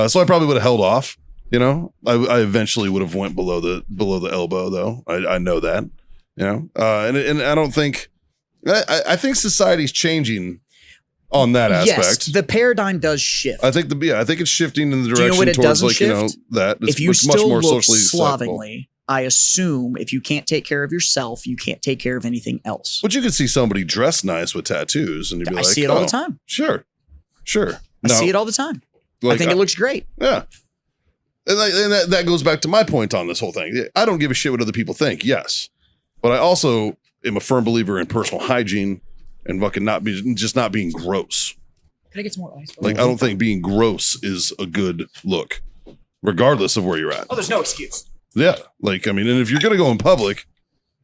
A: so I probably would have held off, you know? I eventually would have went below the elbow though. I know that, you know? And I don't think, I think society's changing on that aspect.
D: Yes, the paradigm does shift.
A: I think it's shifting in the
D: Do you know
A: direction
D: what it
A: towards
D: doesn't
A: like, you know,
D: shift?
A: that. It's
D: If you
A: much
D: still
A: more
D: look
A: socially acceptable.
D: slovenly, I assume if you can't take care of yourself, you can't take care of anything else.
A: But you could see somebody dressed nice with tattoos and you'd be
D: I
A: like,
D: see it all
A: oh,
D: the time.
A: Sure.
D: I see it all the time.
A: Like,
D: I think it looks great.
A: Yeah. And that goes back to my point on this whole thing. I don't give a shit what other people think. Yes. But I also am a firm believer in personal hygiene and fucking not being gross.
D: Can I get some more ice?
A: Like, I don't think being gross is a good look, regardless of where you're at.
D: Oh, there's no excuse.
A: Yeah. Like, I mean, and if you're going to go in public,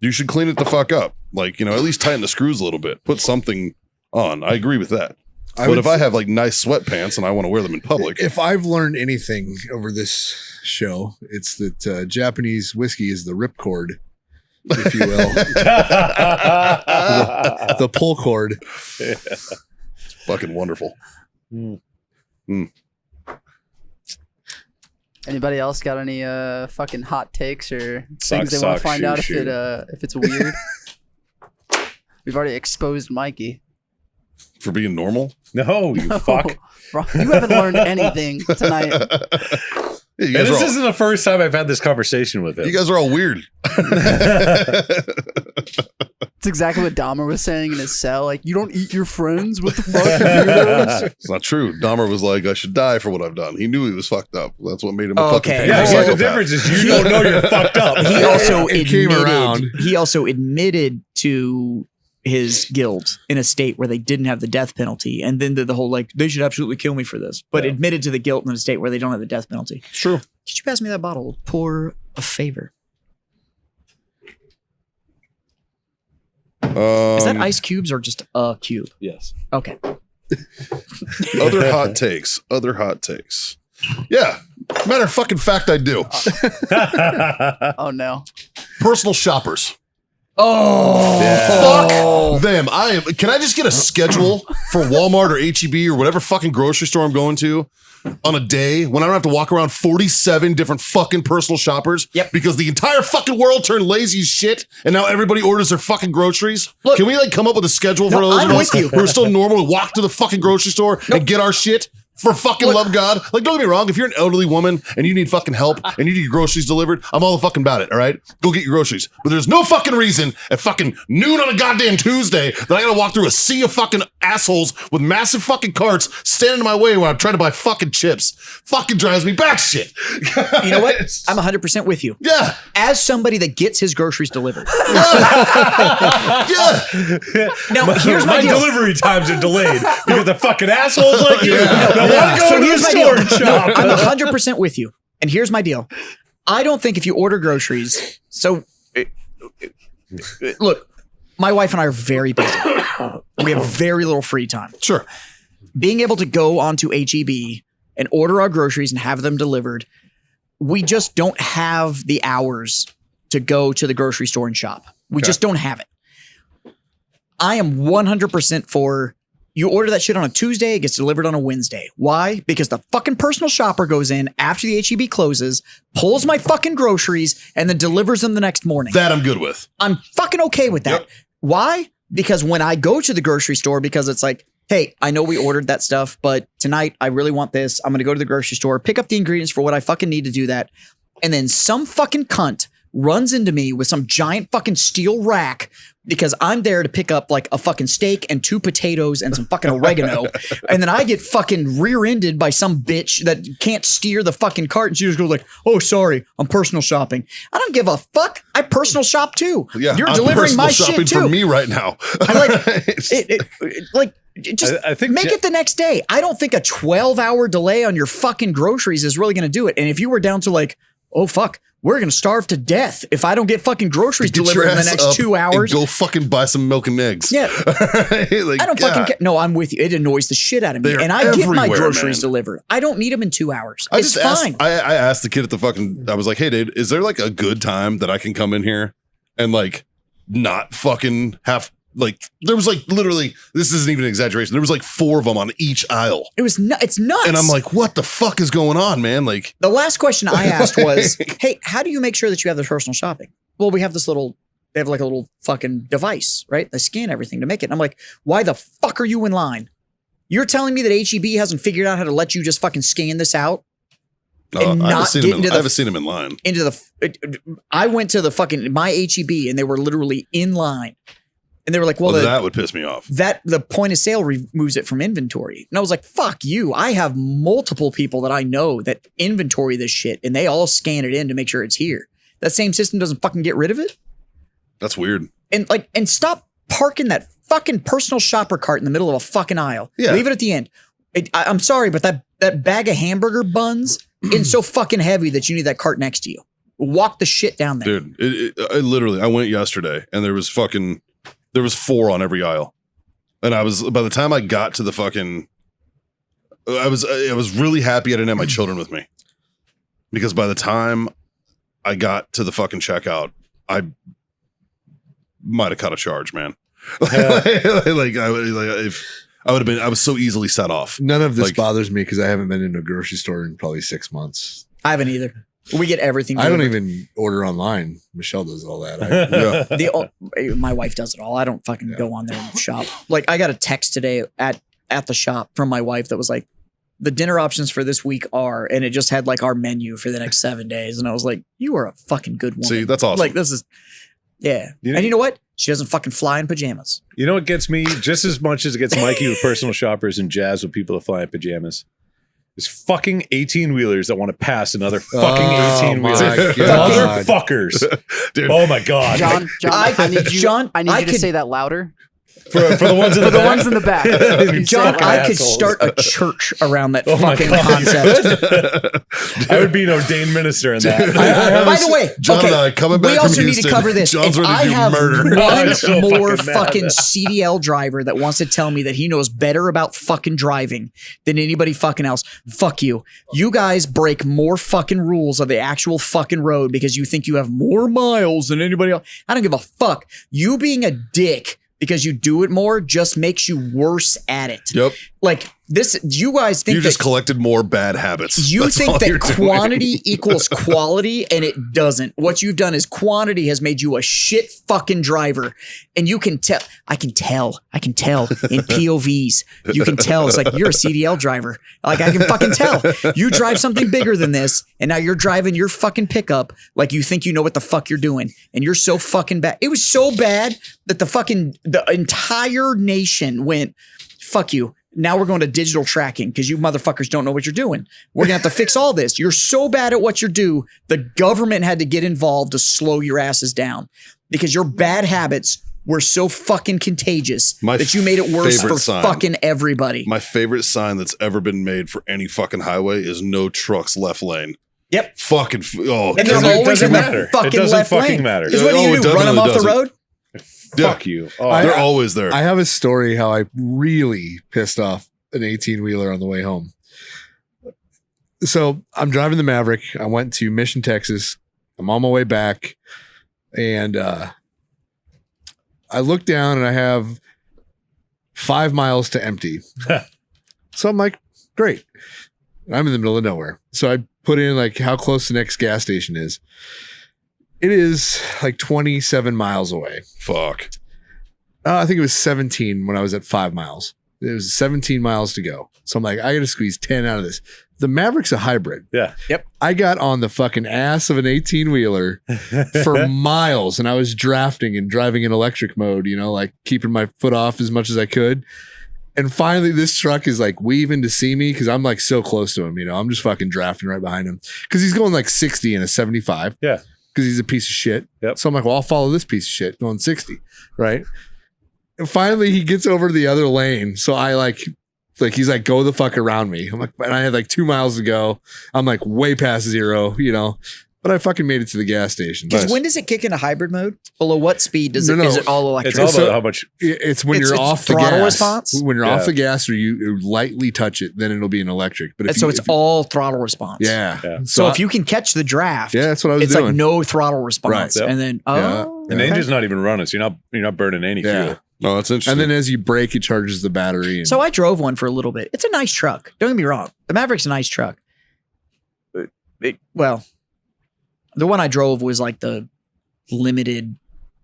A: You should clean it the fuck up. Like, at least tighten the screws a little bit. Put something on. I agree with that. But if I have like nice sweatpants and I want to wear them in public.
F: If I've learned anything over this show, it's that Japanese whiskey is the ripcord, if you will. the pull cord.
A: Yeah. It's fucking wonderful.
G: Anybody else got any fucking hot takes or
E: Sock,
G: things they want to
E: sock,
G: find
E: shoe,
G: out
E: shoe.
G: if it's weird? We've already exposed Mikey.
A: For being normal?
E: No, you fuck.
G: Bro, you haven't learned anything tonight.
A: Yeah,
E: And this isn't the first time I've had this conversation with him.
A: you guys are all weird.
G: It's exactly what Dahmer was saying in his cell. Like, you don't eat your friends? What the fuck? Weirdos?
A: It's not true. Dahmer was like, I should die for what I've done. He knew he was fucked up. That's what made him a fucking
D: Okay.
A: famous
E: yeah, so the
A: psychopath.
E: difference is you don't know you're fucked up.
D: He also
F: It came around.
D: He also admitted to his guilt in a state where they didn't have the death penalty, and then did the whole like they should absolutely kill me for this, but admitted to the guilt in a state where they don't have the death penalty.
A: It's true.
D: Could you pass me that bottle? Pour a favor. Is that ice cubes or just a cube?
E: Yes.
D: Okay.
A: Other hot takes. Yeah. Matter of fucking fact, I do.
G: Oh, no.
A: Personal shoppers.
D: Oh,
A: Fuck them. Can I just get a schedule for Walmart or HEB or whatever fucking grocery store I'm going to on a day when I don't have to walk around 47 different fucking personal shoppers?
D: Yep.
A: Because the entire fucking world turned lazy as shit and now everybody orders their fucking groceries.
D: Look-
A: Can we like come up with a schedule for
D: No,
A: those
D: I'm
A: of us
D: with you.
A: who are still normal to walk to the fucking grocery store and get our shit? For fucking love of God. Like, don't get me wrong. If you're an elderly woman and you need fucking help and you need your groceries delivered, I'm all fucking about it, all right? Go get your groceries. But there's no fucking reason at fucking noon on a goddamn Tuesday that I gotta walk through a sea of fucking assholes with massive fucking carts standing in my way when I'm trying to buy fucking chips. Fucking drives me batshit.
D: you know what? I'm 100% with you.
A: Yeah.
D: As somebody that gets his groceries delivered.
A: Yeah.
D: Now, here's my
E: My
D: deal.
E: delivery times are delayed because the fucking assholes like you don't want to go
D: So
E: to the
D: here's my
E: store
D: deal.
E: and shop.
D: I'm 100% with you. And here's my deal. I don't think if you order groceries, look, my wife and I are very busy. We have very little free time.
A: Sure.
D: Being able to go onto HEB and order our groceries and have them delivered, we just don't have the hours to go to the grocery store and shop. We just don't have it. I am 100% for you order that shit on a Tuesday, it gets delivered on a Wednesday. Why? Because the fucking personal shopper goes in after the HEB closes, pulls my fucking groceries, and then delivers them the next morning.
A: That I'm good with.
D: I'm fucking okay with that.
A: Yep.
D: Why? Because when I go to the grocery store, because it's like, hey, I know we ordered that stuff, but tonight I really want this. I'm going to go to the grocery store, pick up the ingredients for what I fucking need to do that. And then some fucking cunt runs into me with some giant fucking steel rack because I'm there to pick up like a fucking steak and 2 potatoes and some fucking oregano. And then I get fucking rear-ended by some bitch that can't steer the fucking cart. And she just goes like, oh, sorry, I'm personal shopping. I don't give a fuck. I personal shop too.
A: Yeah.
D: You're
A: I'm
D: delivering
A: personal
D: my
A: shopping
D: shit too.
A: for me right now.
D: I like just
E: I think
D: make it the next day. I don't think a 12-hour delay on your fucking groceries is really going to do it. And if you were down to like, oh fuck, we're going to starve to death if I don't get fucking groceries
A: Get your
D: delivered in the
A: ass
D: next
A: up
D: 2 hours.
A: and go fucking buy some milk and eggs.
D: Yeah.
A: Like,
D: I don't fucking care. No, I'm with you. It annoys the shit out of me.
A: They're
D: And I get my
A: everywhere,
D: groceries
A: man.
D: delivered. I don't need them in 2 hours.
A: I
D: It's
A: just
D: fine.
A: asked, I asked the kid at the fucking, I was like, hey, dude, is there like a good time that I can come in here and like not fucking have, like, there was like literally, this isn't even an exaggeration. There was like 4 of them on each aisle.
D: It's nuts.
A: And I'm like, what the fuck is going on, man? Like,
D: the last question I asked was, hey, how do you make sure that you have the personal shopping? Well, we have this little, they have like a little fucking device, right? They scan everything to make it. And I'm like, why the fuck are you in line? You're telling me that HEB hasn't figured out how to let you just fucking scan this out? And
A: I
D: not
A: haven't
D: get into the-
A: seen him in line.
D: Into I went to the fucking, my HEB and they were literally in line. And they were like, well,
A: That would piss me off.
D: the point of sale removes it from inventory. And I was like, fuck you. I have multiple people that I know that inventory this shit and they all scan it in to make sure it's here. That same system doesn't fucking get rid of it.
A: That's weird.
D: And stop parking that fucking personal shopper cart in the middle of a fucking aisle.
A: Yeah.
D: Leave it at the end. I'm sorry, but that bag of hamburger buns is so fucking heavy that you need that cart next to you. Walk the shit down there.
A: Dude, I went yesterday and there was 4 on every aisle. And by the time I got to the fucking, I was really happy I didn't have my children with me. Because by the time I got to the fucking checkout, I might have caught a charge, man. I was so easily set off.
F: None of this bothers me because I haven't been in a grocery store in probably 6 months.
D: I haven't either. We get everything.
F: I don't even order online. Michelle does all that.
D: My wife does it all. I don't fucking go on there and shop. Like I got a text today at the shop from my wife that was like, the dinner options for this week are, and it just had like our menu for the next 7 days. And I was like, you are a fucking good woman.
A: See, that's awesome.
D: Like this is, yeah. And you know what? She doesn't fucking fly in pajamas.
E: You know what gets me just as much as it gets Mikey with personal shoppers and Jazz with people that fly in pajamas? Is fucking 18-wheelers that want to pass another fucking 18-wheeler. Motherfuckers.
A: Dude.
E: Oh my God.
G: John, I need you to say that louder.
E: For the ones in the back.
G: Ones in the back.
D: John, I could start a church around that fucking concept.
E: I would be an ordained minister in that.
D: By the way,
A: John and I coming back
D: we also
A: from
D: need to
A: Houston.
D: cover this.
A: John's
D: If
A: ready to
D: I
A: do
D: have
A: murder.
E: I'm so
D: one more
E: fucking mad.
D: fucking CDL driver that wants to tell me that he knows better about fucking driving than anybody fucking else, fuck you. You guys break more fucking rules of the actual fucking road because you think you have more miles than anybody else. I don't give a fuck. You being a dick because you do it more just makes you worse at it.
A: Yep.
D: Like this, you guys think
A: You just collected more bad habits.
D: you
A: That's all
D: think
A: you're
D: that
A: doing.
D: quantity equals quality, and it doesn't. What you've done is quantity has made you a shit fucking driver. And you can tell, I can tell in POVs. You can tell. It's like, you're a CDL driver. Like, I can fucking tell. You drive something bigger than this, and now you're driving your fucking pickup like you think you know what the fuck you're doing. And you're so fucking bad. It was so bad that the entire nation went, fuck you. Now we're going to digital tracking because you motherfuckers don't know what you're doing. We're going to have to fix all this. You're so bad at what you do, the government had to get involved to slow your asses down because your bad habits were so fucking contagious that you made it worse for fucking everybody.
A: My favorite sign that's ever been made for any fucking highway is no trucks left lane.
D: Yep.
A: Fucking,
D: and they're always in the fucking left lane. Because what do you do? Run them off the road?
E: Fuck you. Oh,
A: they're always there.
F: I have a story how I really pissed off an 18-wheeler on the way home. So I'm driving the Maverick. I went to Mission, Texas. I'm on my way back. And I look down and I have 5 miles to empty. So I'm like, great. I'm in the middle of nowhere. So I put in like how close the next gas station is. It is like 27 miles away.
A: Fuck.
F: I think it was 17 when I was at 5 miles. It was 17 miles to go. So I'm like, I got to squeeze 10 out of this. The Maverick's a hybrid.
E: Yeah.
D: Yep.
F: I got on the fucking ass of an 18-wheeler for miles, and I was drafting and driving in electric mode, you know, like keeping my foot off as much as I could. And finally, this truck is like weaving to see me because I'm like so close to him, you know. I'm just fucking drafting right behind him because he's going like 60 in a 75.
E: Yeah.
F: Because he's a piece of shit.
E: Yep.
F: So I'm like, well, I'll follow this piece of shit going 60. Right. And finally he gets over to the other lane. So I like he's like, go the fuck around me. I'm like, and I had like 2 miles to go. I'm like way past zero, you know, but I fucking made it to the gas station.
D: Because when does it kick into hybrid mode? Below what speed does it? Is it all electric?
E: It's all about how much.
F: It's when you're off the
D: throttle
F: gas.
D: response.
F: When you're off the gas or you lightly touch it, then it'll be an electric. But
D: so it's all throttle response.
F: Yeah.
D: So if you can catch the draft,
F: that's what I was
D: it's
F: doing.
D: like no throttle response,
E: Right.
D: and then
E: And the engine's not even running, so you're not burning any fuel.
A: No, that's interesting.
F: And then as you brake, it charges the battery. And
D: So I drove one for a little bit. It's a nice truck. Don't get me wrong. The Maverick's a nice truck. Well, the one I drove was like the limited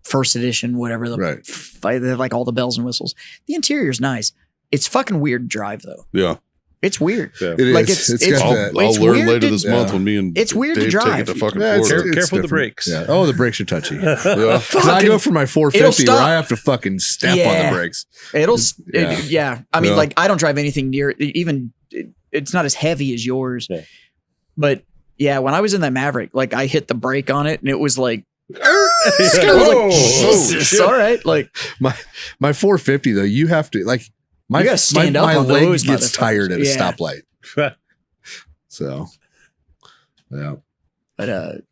D: first edition, whatever. They have like all the bells and whistles. The interior's nice. It's fucking weird to drive though.
A: Yeah.
D: It's weird.
E: Yeah.
F: It
D: Like
F: is.
D: it's
F: got
A: I'll,
F: that.
A: I'll
D: it's
A: learn
D: weird
A: later
D: to-
A: this month when me and
D: It's weird to
A: Dave
D: drive.
A: take it to fucking
F: Yeah, it's-
A: Florida.
E: Careful with the
F: different.
E: brakes.
F: Yeah. Oh, the brakes are touchy.
A: Yeah.
F: 'Cause I go for my 450
D: It'll
F: where
D: stop.
F: I have to fucking step on
D: Yeah.
F: the brakes.
D: Yeah. I mean,
A: Yeah.
D: like I don't drive anything near even. It's not as heavy as yours,
E: Yeah.
D: but yeah, when I was in that Maverick, like I hit the brake on it and it was like, I was
E: Whoa,
D: like, Jesus,
E: shit.
D: all right, like
F: My 450 though, you have to like my
D: You gotta stand
F: my,
D: up
F: my
D: on
F: leg
D: those
F: gets
D: motherfuckers.
F: tired at a
D: Yeah.
F: stoplight. So yeah.
D: but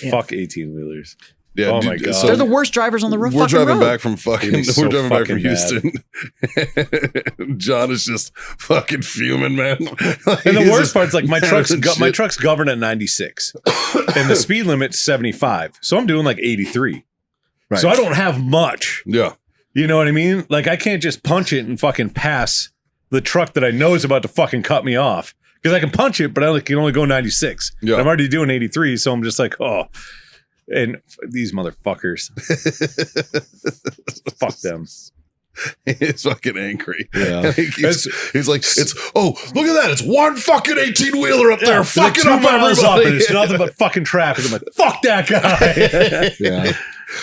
D: Yeah.
E: Fuck 18-wheelers.
A: Yeah,
E: Oh my God.
D: They're the worst drivers on the
A: we're
D: fucking
A: driving
D: road.
A: back from fucking.
E: Getting so
A: We're driving back from
E: fucking
A: Houston. John is just fucking fuming, man. Like,
E: And the
A: he's
E: worst
A: just
E: part's like my
A: mad
E: truck's
A: as
E: my
A: shit.
E: truck's governed at 96, and the speed limit's 75. So I'm doing like 83.
F: Right.
E: So I don't have much.
A: Yeah,
E: You know what I mean? Like I can't just punch it and fucking pass the truck that I know is about to fucking cut me off because I can punch it, but I can only go 96.
A: Yeah.
E: And I'm already doing 83, so I'm just like, oh. And these motherfuckers, fuck them.
A: he's fucking angry.
F: Yeah.
A: He's like, oh, look at that! It's one fucking 18-wheeler up there,
E: Yeah,
A: fucking
E: 2
A: up
E: miles up, and
A: everybody.
E: it's nothing but fucking traffic. I'm like, fuck that guy.
F: Yeah.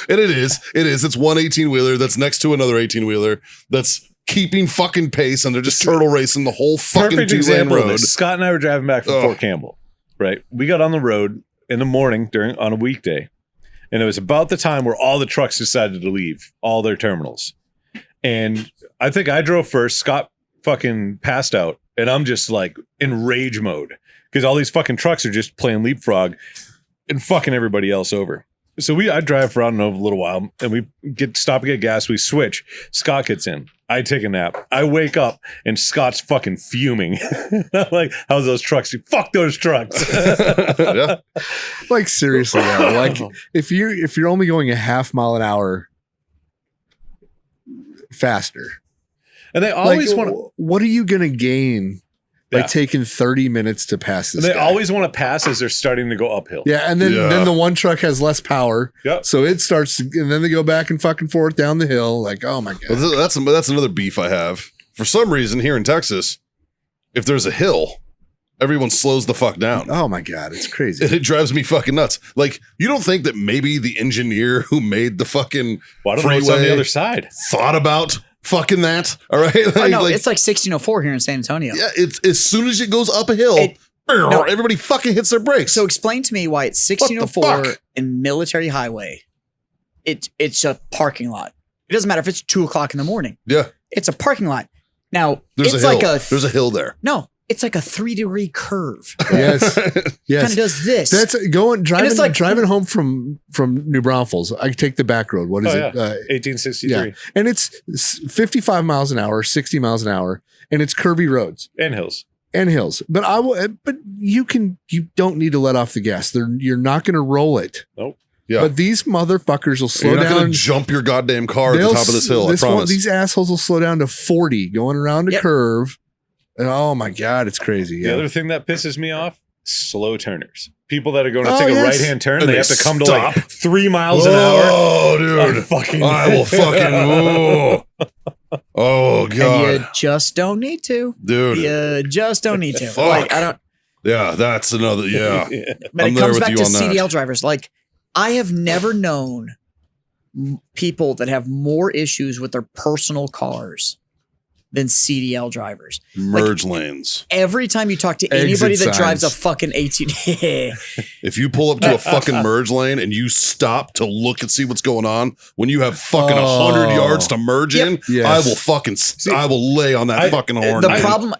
A: And it is. It's one 18-wheeler that's next to another 18-wheeler that's keeping fucking pace, and they're just turtle racing the whole fucking
E: Perfect
A: 2-lane
E: example of
A: road.
E: this. Scott and I were driving back from
A: Ugh.
E: Fort Campbell, right? We got on the road in the morning on a weekday, and it was about the time where all the trucks decided to leave all their terminals. And I think I drove first. Scott fucking passed out, and I'm just like in rage mode because all these fucking trucks are just playing leapfrog and fucking everybody else over. So I drive for I don't know a little while, and we stop and get gas. We switch. Scott gets in. I take a nap. I wake up, and Scott's fucking fuming. I'm like, how's those trucks? Fuck those trucks.
A: Yeah.
F: Like seriously, though, like if you're only going a half mile an hour faster,
E: And they always want to.
F: what are you gonna gain by
E: Yeah.
F: taking 30 minutes to pass this
E: They
F: guy?
E: always want to pass as they're starting to go uphill.
F: Yeah, and then
A: Yeah.
F: the one truck has less power.
E: Yep.
F: So it starts, and then they go back and fucking forth down the hill. Like, oh my god.
A: Well, that's another beef I have. For some reason, here in Texas, if there's a hill, everyone slows the fuck down.
F: Oh my god, it's crazy.
A: And it drives me fucking nuts. Like, you don't think that maybe the engineer who made the fucking
E: Why don't they on the
A: freeway
E: other side?
A: thought about fucking that? All right. Like,
D: I know
A: like,
D: it's like 1604 here in San Antonio.
A: yeah, it's as soon as it goes up a hill,
D: No.
A: everybody fucking hits their brakes.
D: So explain to me why it's
A: What the
D: 1604
A: fuck?
D: and Military Highway. It's a parking lot. It doesn't matter if it's 2:00 in the morning.
A: yeah,
D: It's a parking lot. Now
A: there's
D: it's
A: a hill.
D: like
A: There's a hill there.
D: no. It's like a 3-degree curve.
F: Yes,
D: Kind
F: yes.
D: of does this.
F: That's driving
D: like-
F: driving home from New Braunfels. I take the back road. What is
E: Oh,
F: it?
E: yeah. 1863
F: yeah, and it's 55 miles an hour, 60 miles an hour, and it's curvy roads
E: and hills.
F: and hills. But you don't need to let off the gas. You're not going to roll it.
E: Nope.
A: Yeah.
F: But these motherfuckers will slow
A: You're not
F: down.
A: going to jump your goddamn car at the
F: They'll
A: top of this hill. I promise.
F: These assholes will slow down to 40 going around a
D: Yep.
F: curve. And oh my god, it's crazy.
E: The
F: Yeah.
E: other thing that pisses me off: slow turners. People that are going to
F: Oh,
E: take
F: yes.
E: a right-hand turn,
A: And
E: they
A: they
E: have to come
A: stop.
E: to like 3 miles an hour.
A: Oh,
E: I'm
A: dude.
E: fucking.
A: I will fucking. Oh,
D: and
A: God.
D: you just don't need to.
A: Dude.
D: You just don't need to.
A: Fuck.
D: Like I don't.
A: Yeah, that's another. Yeah.
D: But
A: I'm
D: it
A: there
D: comes
A: with
D: back
A: you
D: to
A: on that.
D: CDL drivers. Like I have never known people that have more issues with their personal cars than CDL drivers.
A: Merge lanes.
D: Every time you talk to
F: Exit
D: anybody that drives a
F: signs.
D: fucking 18,
A: If you pull up to a fucking merge lane and you stop to look and see what's going on, when you have fucking 100
F: Oh.
A: yards to merge in,
F: Yes.
A: I will fucking, I will lay on that fucking horn.
D: the
A: man.
D: problem,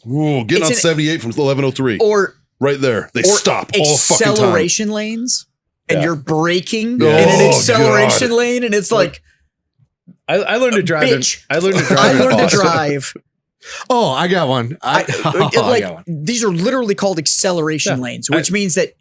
A: Ooh, getting
D: it's
A: on
D: an-
A: 78 from 1103.
D: or
A: Right there. They
D: or
A: stop all the fucking time.
D: acceleration lanes, and
E: Yeah.
D: you're braking
A: Oh,
D: in an acceleration
A: God.
D: lane, and it's like,
E: I learned to drive.
D: bitch.
E: I learned to drive.
D: I
E: in
D: learned to
E: Boston.
D: drive.
F: Oh, I got one. I got
D: Like
F: one.
D: these are literally called acceleration
E: Yeah.
D: lanes, which means that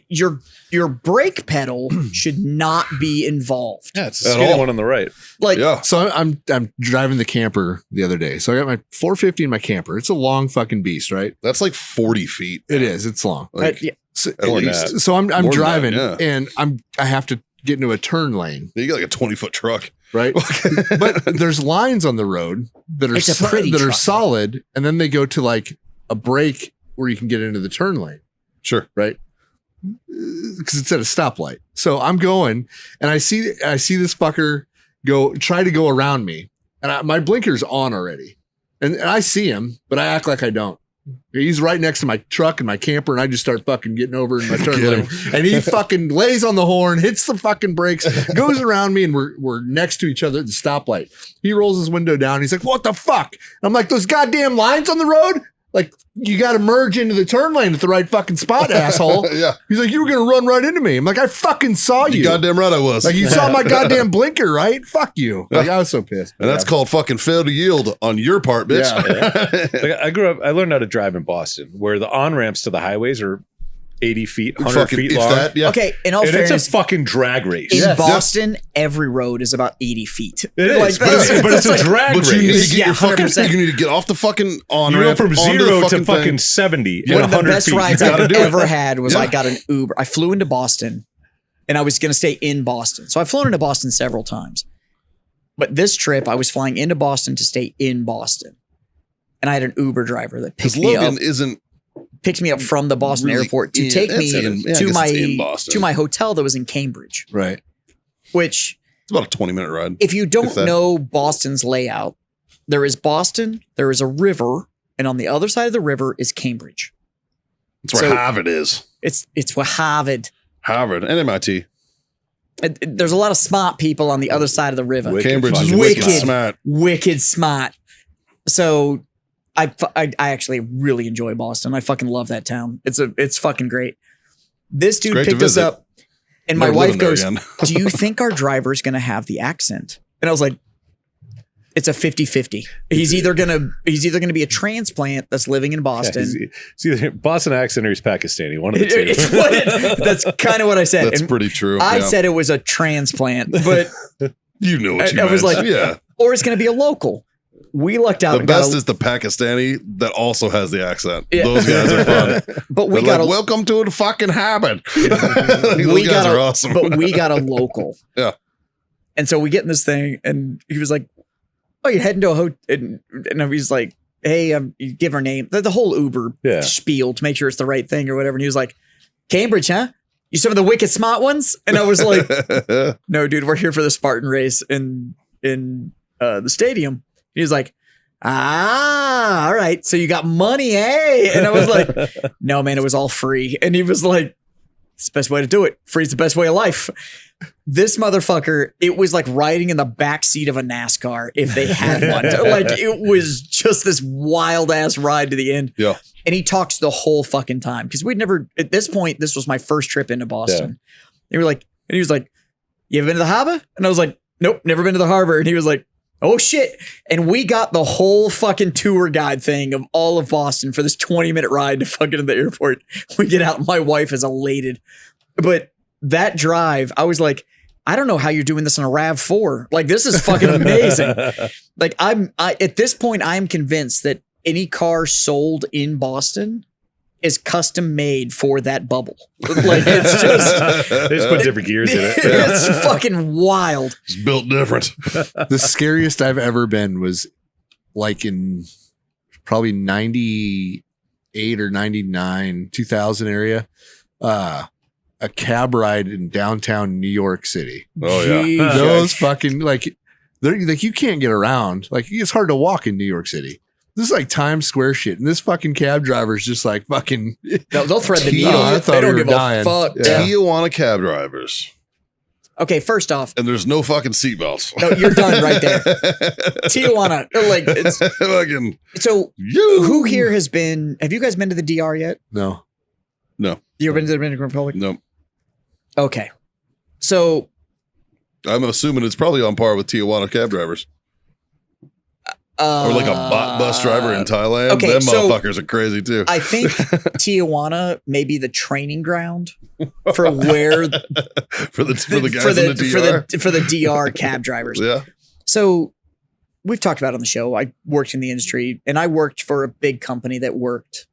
D: your brake pedal should not be involved.
E: Yeah, it's the
A: At
E: skinny
A: all.
E: one on the right.
D: Like
A: Yeah.
F: So I'm driving the camper the other day. So I got my 450 in my camper. It's a long fucking beast, right?
A: That's like 40 feet.
F: It is. It's long.
A: Like,
D: yeah.
F: So,
A: at least.
F: so I'm
A: More than
F: driving
A: that, yeah.
F: and I have to get into a turn lane,
A: You got like a 20-foot truck.
F: right? But there's lines on the road that are
D: It's a pretty
F: that are
D: truck.
F: solid, and then they go to like a break where you can get into the turn lane,
A: Sure.
F: right? Because it's at a stoplight. So I'm going, and I see this fucker try to go around me, and my blinker's on already, and I see him, but I act like I don't. He's right next to my truck and my camper, and I just start fucking getting over in my turn
A: Get
F: lane.
A: him.
F: And he fucking lays on the horn, hits the fucking brakes, goes around me, and we're next to each other at the stoplight. He rolls his window down. He's like, "What the fuck?" I'm like, "Those goddamn lines on the road? Like, you got to merge into the turn lane at the right fucking spot, asshole.
A: Yeah.
F: He's like, you were going to run right into me. I'm like, I fucking saw you.
A: You goddamn right I was.
F: Like, you saw my goddamn blinker, right? Fuck you. Like, I was so pissed.
A: And that's called fucking fail to yield on your part, bitch.
E: Like, I learned how to drive in Boston, where the on ramps to the highways are 80 feet, 100 feet
A: if
E: long.
A: that, yeah.
D: Okay, in all
E: And
D: fairness,
E: it's a fucking drag race.
D: in Boston, every road is about 80 feet.
E: It is, but it's a drag
A: But you need
E: race.
A: to get your fucking,
D: 100%.
A: you need to get off the fucking on
E: You go
A: ramp
E: from
A: onto the
E: 0 to fucking
A: thing.
E: 70
D: One
E: in
D: of the
E: 100
D: best
E: feet.
D: rides
A: You gotta
D: I've
A: do it.
D: ever had was
A: Yeah.
D: I got an Uber. I flew into Boston and I was going to stay in Boston. So I've flown into Boston several times. But this trip, I was flying into Boston to stay in Boston. And I had an Uber driver that
A: Because
D: picked me
A: Logan
D: up.
A: isn't
D: Picked me up from the Boston
A: really
D: airport to
A: in-
D: take
A: that's
D: me
A: in- yeah, I
D: to
A: guess it's in Boston.
D: my hotel that was in Cambridge,
F: Right.
D: which
A: it's about a 20-minute ride.
D: if you
A: If
D: don't
A: that.
D: know Boston's layout, there is Boston, there is a river, and on the other side of the river is Cambridge.
A: That's where
D: so-
A: Harvard is.
D: It's where Harvard.
A: Harvard and MIT.
D: There's a lot of smart people on the other side of the river.
E: Wicked
A: Cambridge is
E: fucking
A: wicked
D: wicked.
A: smart.
D: Wicked smart. So I actually really enjoy Boston. I fucking love that town. It's fucking great. This dude
A: great to
D: picked us
A: visit.
D: up and my
A: Never
D: wife
A: living there
D: goes,
A: again.
D: do you think our driver's going to have the accent? And I was like, it's a 50-50. He's either going to be a transplant that's living in Boston.
E: It's either Boston accent or he's Pakistani. One of the
D: It's
E: two.
D: that's kind of what I said.
A: That's
D: And
A: pretty true.
D: I
A: yeah.
D: said it was a transplant, but
A: You know what you
D: I was
A: meant.
D: like,
A: yeah.
D: or it's going to be a local. We lucked out.
A: The
D: and got
A: best
D: a-
A: is the Pakistani that also has the accent.
D: Yeah.
A: Those guys are fun.
D: but we
A: They're
D: got
A: like,
D: a
A: welcome to the fucking habit. Those
D: we
A: guys
D: got
A: are
D: a,
A: awesome.
D: but we got a local.
A: Yeah.
D: And so we get in this thing, and he was like, "Oh, you're heading to a hotel," and I was like, "Hey, you give her name." The whole Uber
E: Yeah.
D: spiel to make sure it's the right thing or whatever. And he was like, "Cambridge, huh? You some of the wicked smart ones?" And I was like, "No, dude, we're here for the Spartan race in the stadium." He was like, all right. So you got money, eh? And I was like, no, man, it was all free. And he was like, it's the best way to do it. Free's the best way of life. This motherfucker, it was like riding in the back seat of a NASCAR if they had one. Like it was just this wild ass ride to the end.
A: Yeah.
D: And he talks the whole fucking time because we'd never, at this point, this was my first trip into Boston. They were like, and he was like, you ever been to the harbor? And I was like, nope, never been to the harbor. And he was like, oh shit. And we got the whole fucking tour guide thing of all of Boston for this 20-minute ride to fucking the airport. We get out, my wife is elated. But that drive, I was like, I don't know how you're doing this on a RAV4. Like, this is fucking amazing. Like, I at this point, I'm convinced that any car sold in Boston is custom made for that bubble. Like, it's just,
E: They just put different gears in it.
D: it's fucking wild.
A: It's built different.
F: The scariest I've ever been was like in probably 98 or 99, 2000 area. A cab ride in downtown New York City.
A: Oh, yeah.
D: Jeez.
F: Those fucking like they're like you can't get around. Like it's hard to walk in New York City. This is like Times Square shit. And this fucking cab driver's just like fucking
D: They'll thread the
A: Tea-
D: needle.
F: I thought
D: They don't
F: we
D: give
F: were
D: a
F: dying.
D: fuck.
F: Yeah.
A: Tijuana cab drivers.
D: Okay, first off,
A: And there's no fucking seatbelts.
D: no, you're done right there. Tijuana, like, it's
A: Fucking
D: so.
A: you.
D: Who here has been? Have you guys been to the DR yet?
F: no.
A: No,
D: You ever been to the Dominican Republic?
A: no.
D: Okay, so
A: I'm assuming it's probably on par with Tijuana cab drivers. Or like a bus driver in Thailand.
D: okay,
A: Them
D: so-
A: motherfuckers are crazy too.
D: I think Tijuana may be the training ground for where
A: for the guys in the DR.
D: for the DR cab drivers.
A: Yeah.
D: So we've talked about it on the show. I worked in the industry, and I worked for a big company that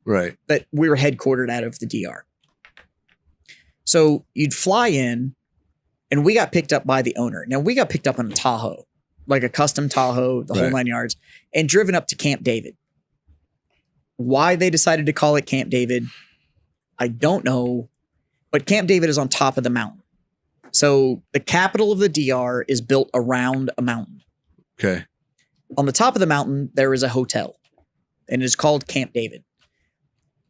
F: Right.
D: we were headquartered out of the DR. So you'd fly in, and we got picked up by the owner. Now we got picked up on a Tahoe, like a custom Tahoe, the whole
F: Right.
D: 9 yards, and driven up to Camp David. Why they decided to call it Camp David, I don't know, but Camp David is on top of the mountain. So the capital of the DR is built around a mountain.
F: Okay.
D: On the top of the mountain, there is a hotel, and it is called Camp David.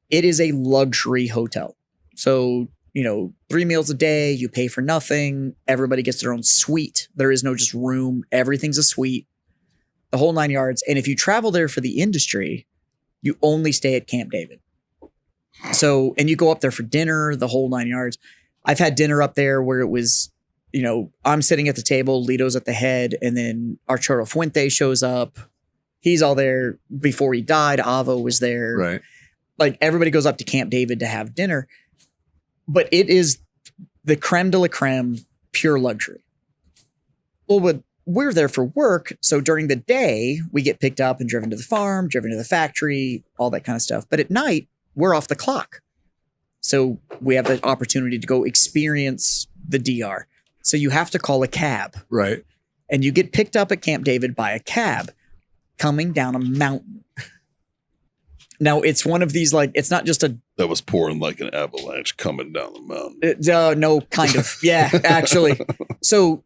D: It is a luxury hotel. So, 3 meals a day, you pay for nothing. Everybody gets their own suite. There is no just room. Everything's a suite, the whole 9 yards. And if you travel there for the industry, you only stay at Camp David. So, and you go up there for dinner, the whole 9 yards. I've had dinner up there where it was, I'm sitting at the table, Lito's at the head, and then Arturo Fuente shows up. He's all there. Before he died, Avo was there.
F: Right.
D: Like everybody goes up to Camp David to have dinner, but it is the creme de la creme, pure luxury. Well, but we're there for work. So during the day, we get picked up and driven to the farm, driven to the factory, all that kind of stuff. But at night, we're off the clock. So we have the opportunity to go experience the DR. So you have to call a cab.
F: Right.
D: And you get picked up at Camp David by a cab coming down a mountain. Now, it's one of these, like, it's not just a...
A: That was pouring like an avalanche coming down the mountain.
D: No, kind of. Yeah, actually. So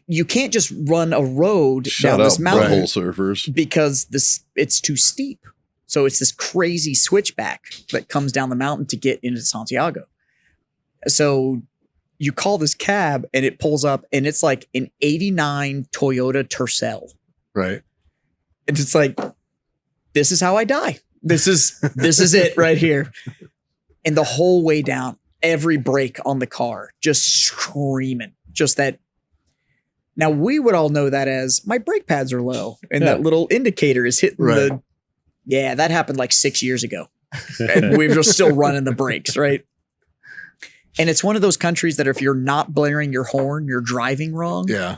D: you can't just run a road down this mountain.
A: Butthole surfers.
D: Because it's too steep. So it's this crazy switchback that comes down the mountain to get into Santiago. So you call this cab and it pulls up and it's like an 89 Toyota Tercel.
F: Right.
D: And it's like, this is how I die. This is it right here. And the whole way down, every brake on the car, just screaming. Just that. Now we would all know that as my brake pads are low and that little indicator is hitting the. Yeah, that happened like 6 years ago. And we were still running the brakes, right? And it's one of those countries that if you're not blaring your horn, you're driving wrong.
F: Yeah.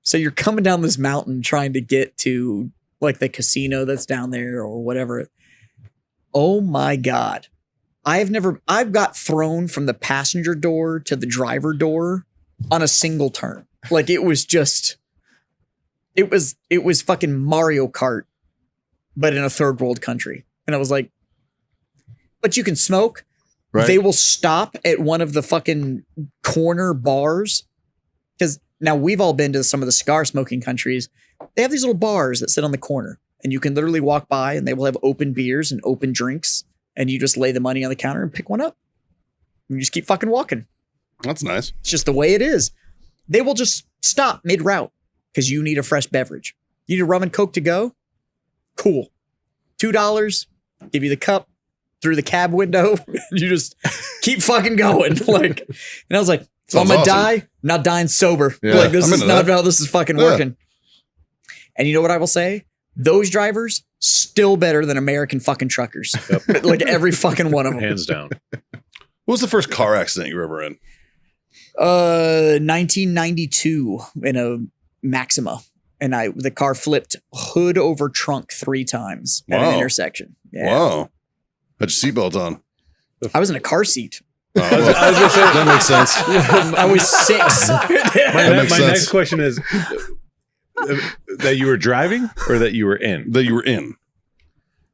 D: So you're coming down this mountain trying to get to like the casino that's down there or whatever. Oh my God. I've got thrown from the passenger door to the driver door on a single turn. Like it was fucking Mario Kart, but in a third world country. And I was like, but you can smoke. Right. They will stop at one of the fucking corner bars. Because now we've all been to some of the cigar smoking countries. They have these little bars that sit on the corner and you can literally walk by and they will have open beers and open drinks and you just lay the money on the counter and pick one up. And you just keep fucking walking.
A: That's nice.
D: It's just the way it is. They will just stop mid-route because you need a fresh beverage. You need a rum and Coke to go? Cool. $2, give you the cup through the cab window. You just keep fucking going. Like, and I was like, so I'm gonna die, I'm not dying sober.
A: Yeah,
D: like this is not how this is fucking working. And you know what I will say? Those drivers still better than American fucking truckers. Yep. Like every fucking one of them.
E: Hands down.
A: What was the first car accident you were ever in?
D: 1992 in a Maxima. And the car flipped hood over trunk 3 times at an intersection. Yeah.
A: Wow. Had your seatbelt on.
D: I was in a car seat.
A: I was gonna say, that makes sense.
D: I was 6.
E: My next question is that you were driving or that you were in?
A: That you were in.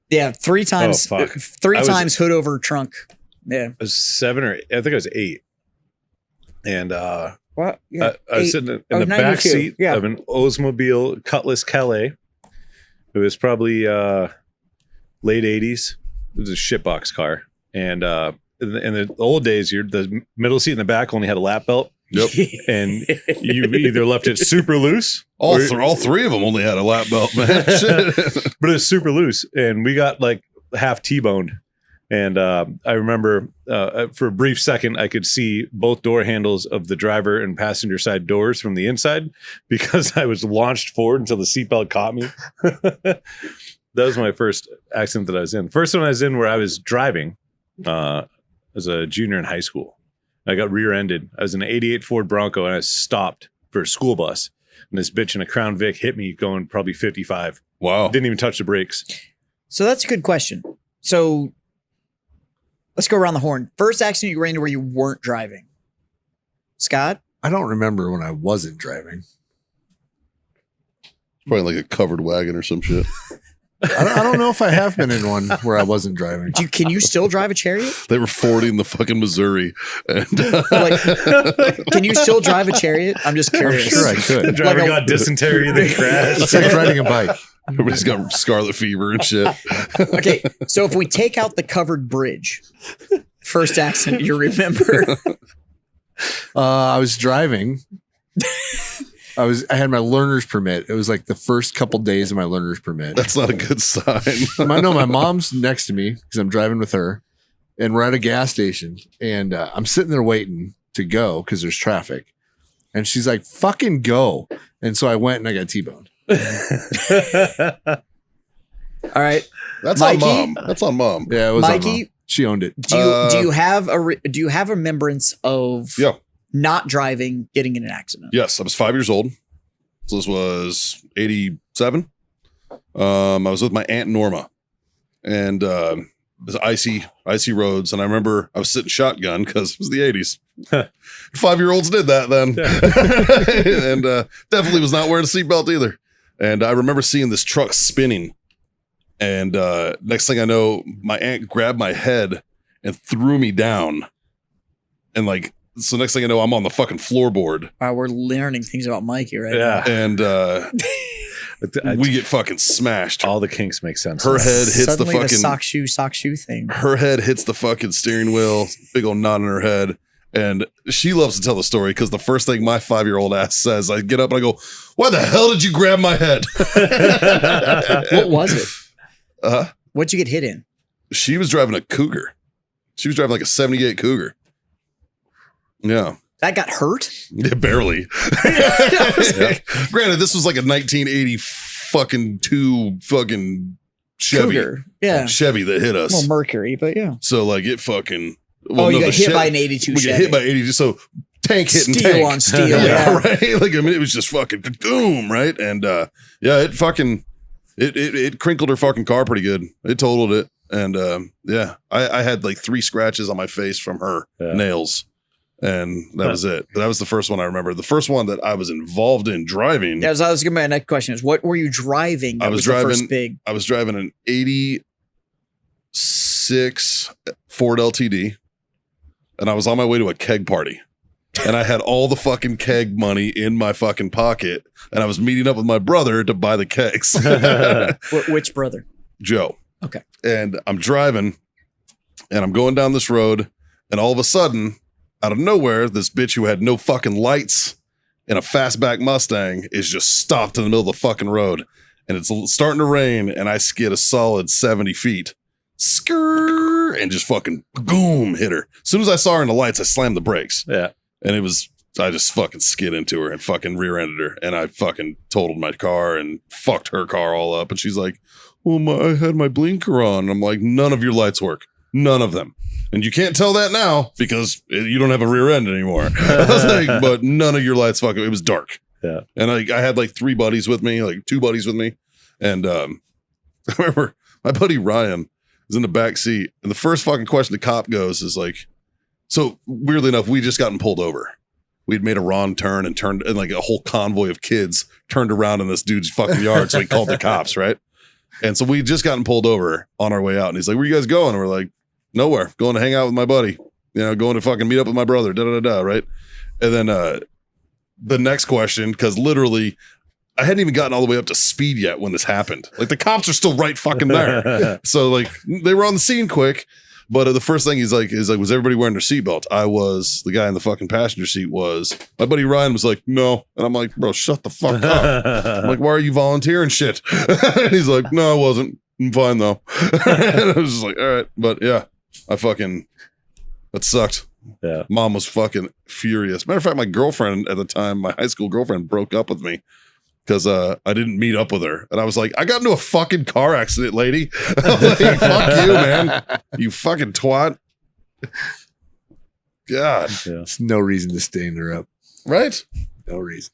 D: Yeah, 3 times.
E: Oh, fuck.
D: 3 times hood over trunk. Yeah.
E: I was 7 or 8. I think I was 8. And
D: what? Yeah,
E: I was sitting in the back seat of an Oldsmobile Cutlass Calais. It was probably late 80s. It was a shitbox car. And in the old days, the middle seat in the back only had a lap belt. Yep. And you either left it super loose.
A: All 3 of them only had a lap belt, man. Shit.
E: But it was super loose. And we got like half T-boned. And I remember for a brief second, I could see both door handles of the driver and passenger side doors from the inside because I was launched forward until the seatbelt caught me. That was my first accident that I was in. First one I was in where I was driving as a junior in high school. I got rear-ended. I was in an 88 Ford Bronco and I stopped for a school bus. And this bitch in a Crown Vic hit me going probably 55.
A: Wow.
E: Didn't even touch the brakes.
D: So that's a good question. So let's go around the horn. First accident you ran into where you weren't driving. Scott?
F: I don't remember when I wasn't driving.
A: Probably like a covered wagon or some shit.
F: I don't know if I have been in one where I wasn't driving.
D: Can you still drive a Chariot?
A: They were fording the fucking Missouri. And
D: can you still drive a Chariot? I'm just curious.
F: I'm sure I could.
E: The driver got dysentery, they crashed.
F: It's like riding a bike.
A: Everybody's got scarlet fever and shit.
D: Okay, so if we take out the covered bridge, first accident you remember?
F: I was driving. I had my learner's permit. It was like the first couple days of my learner's permit.
A: That's not a good sign.
F: My mom's next to me because I'm driving with her, and we're at a gas station, and I'm sitting there waiting to go because there's traffic, and she's like, "Fucking go!" And so I went and I got T-boned.
D: All right,
A: That's
D: Mikey?
A: on mom. That's on mom.
F: Yeah, it was on Mom.
D: Mikey.
F: She owned it.
D: Do you have a remembrance of
A: Yeah.
D: not driving, getting in an accident?
A: Yes, I was 5 years old. So this was 87. I was with my Aunt Norma, and it was icy roads. And I remember I was sitting shotgun because it was the 80s. 5-year-olds did that then. And definitely was not wearing a seatbelt either. And I remember seeing this truck spinning. And next thing I know, my aunt grabbed my head and threw me down. And like, so next thing I know, I'm on the fucking floorboard.
D: Wow, we're learning things about Mikey right
E: Yeah.
D: now.
A: And we get fucking smashed.
E: All the kinks make sense.
A: Her head hits
D: Suddenly
A: the fucking
D: sock shoe thing.
A: her head hits the fucking steering wheel, big old knot in her head. And she loves to tell the story because the first thing my 5-year-old ass says, I get up and I go, "Why the hell did you grab my head?"
D: What was it? What'd you get hit in?
A: She was driving a Cougar. She was driving like a 78 Cougar. Yeah.
D: That got hurt?
A: Yeah, barely. Granted, this was like a 1980 fucking 2 fucking Chevy.
D: Cougar. Yeah.
A: Chevy that hit us.
D: Well, Mercury, but yeah.
A: So like it fucking.
D: You got
A: the
D: hit by an 82
A: We
D: Chevy.
A: get hit by 82. So tank hitting
D: Steel
A: tank.
D: on steel.
A: Yeah,
D: Yeah.
A: right. Like I mean, it was just fucking boom, right? And yeah, it fucking it crinkled her fucking car pretty good. It totaled it. And yeah, I had like 3 scratches on my face from her nails. And that was it. That was the first one I remember. The first one that I was involved in driving.
D: Yeah, so I was gonna. My next question is, what were you driving?
A: I was
D: the
A: driving.
D: first big.
A: I was driving an 86 Ford LTD, and I was on my way to a keg party, and I had all the fucking keg money in my fucking pocket, and I was meeting up with my brother to buy the kegs.
D: Which brother?
A: Joe.
D: Okay.
A: And I'm driving, and I'm going down this road, and all of a sudden, out of nowhere, this bitch who had no fucking lights in a fastback Mustang is just stopped in the middle of the fucking road. And it's starting to rain, and I skid a solid 70 feet. Skrrr, and just fucking boom, hit her. As soon as I saw her in the lights, I slammed the brakes.
E: Yeah.
A: And I just fucking skid into her and fucking rear-ended her. And I fucking totaled my car and fucked her car all up. And she's like, "Well, I had my blinker on." And I'm like, "None of your lights work. None of them. And you can't tell that now because you don't have a rear end anymore." I was like, "But none of your lights fucking." It was dark.
E: Yeah.
A: And I had like 2 buddies with me. And I remember my buddy Ryan was in the back seat. And the first fucking question the cop goes is like, so weirdly enough, we just gotten pulled over. We'd made a wrong turn and like a whole convoy of kids turned around in this dude's fucking yard. So he called the cops, right? And so we just gotten pulled over on our way out. And he's like, "Where you guys going?" And we're like, "Nowhere. Going to hang out with my buddy. Going to fucking meet up with my brother." Right? And then the next question, because literally I hadn't even gotten all the way up to speed yet when this happened. Like the cops are still right fucking there. So like they were on the scene quick. But the first thing is like, was everybody wearing their seatbelt? I was. The guy in the fucking passenger seat was. My buddy Ryan was like, "No." And I'm like, "Bro, shut the fuck up." I'm like, "Why are you volunteering shit?" And he's like, "No, I wasn't. I'm fine though." And I was just like, all right. But yeah, that sucked.
E: Yeah.
A: Mom was fucking furious. Matter of fact, my girlfriend at the time, my high school girlfriend, broke up with me because I didn't meet up with her. And I was like, "I got into a fucking car accident, lady." I was like, "Fuck you, man. You fucking twat." God.
E: Yeah.
F: There's no reason to stand her up.
A: Right?
F: No reason.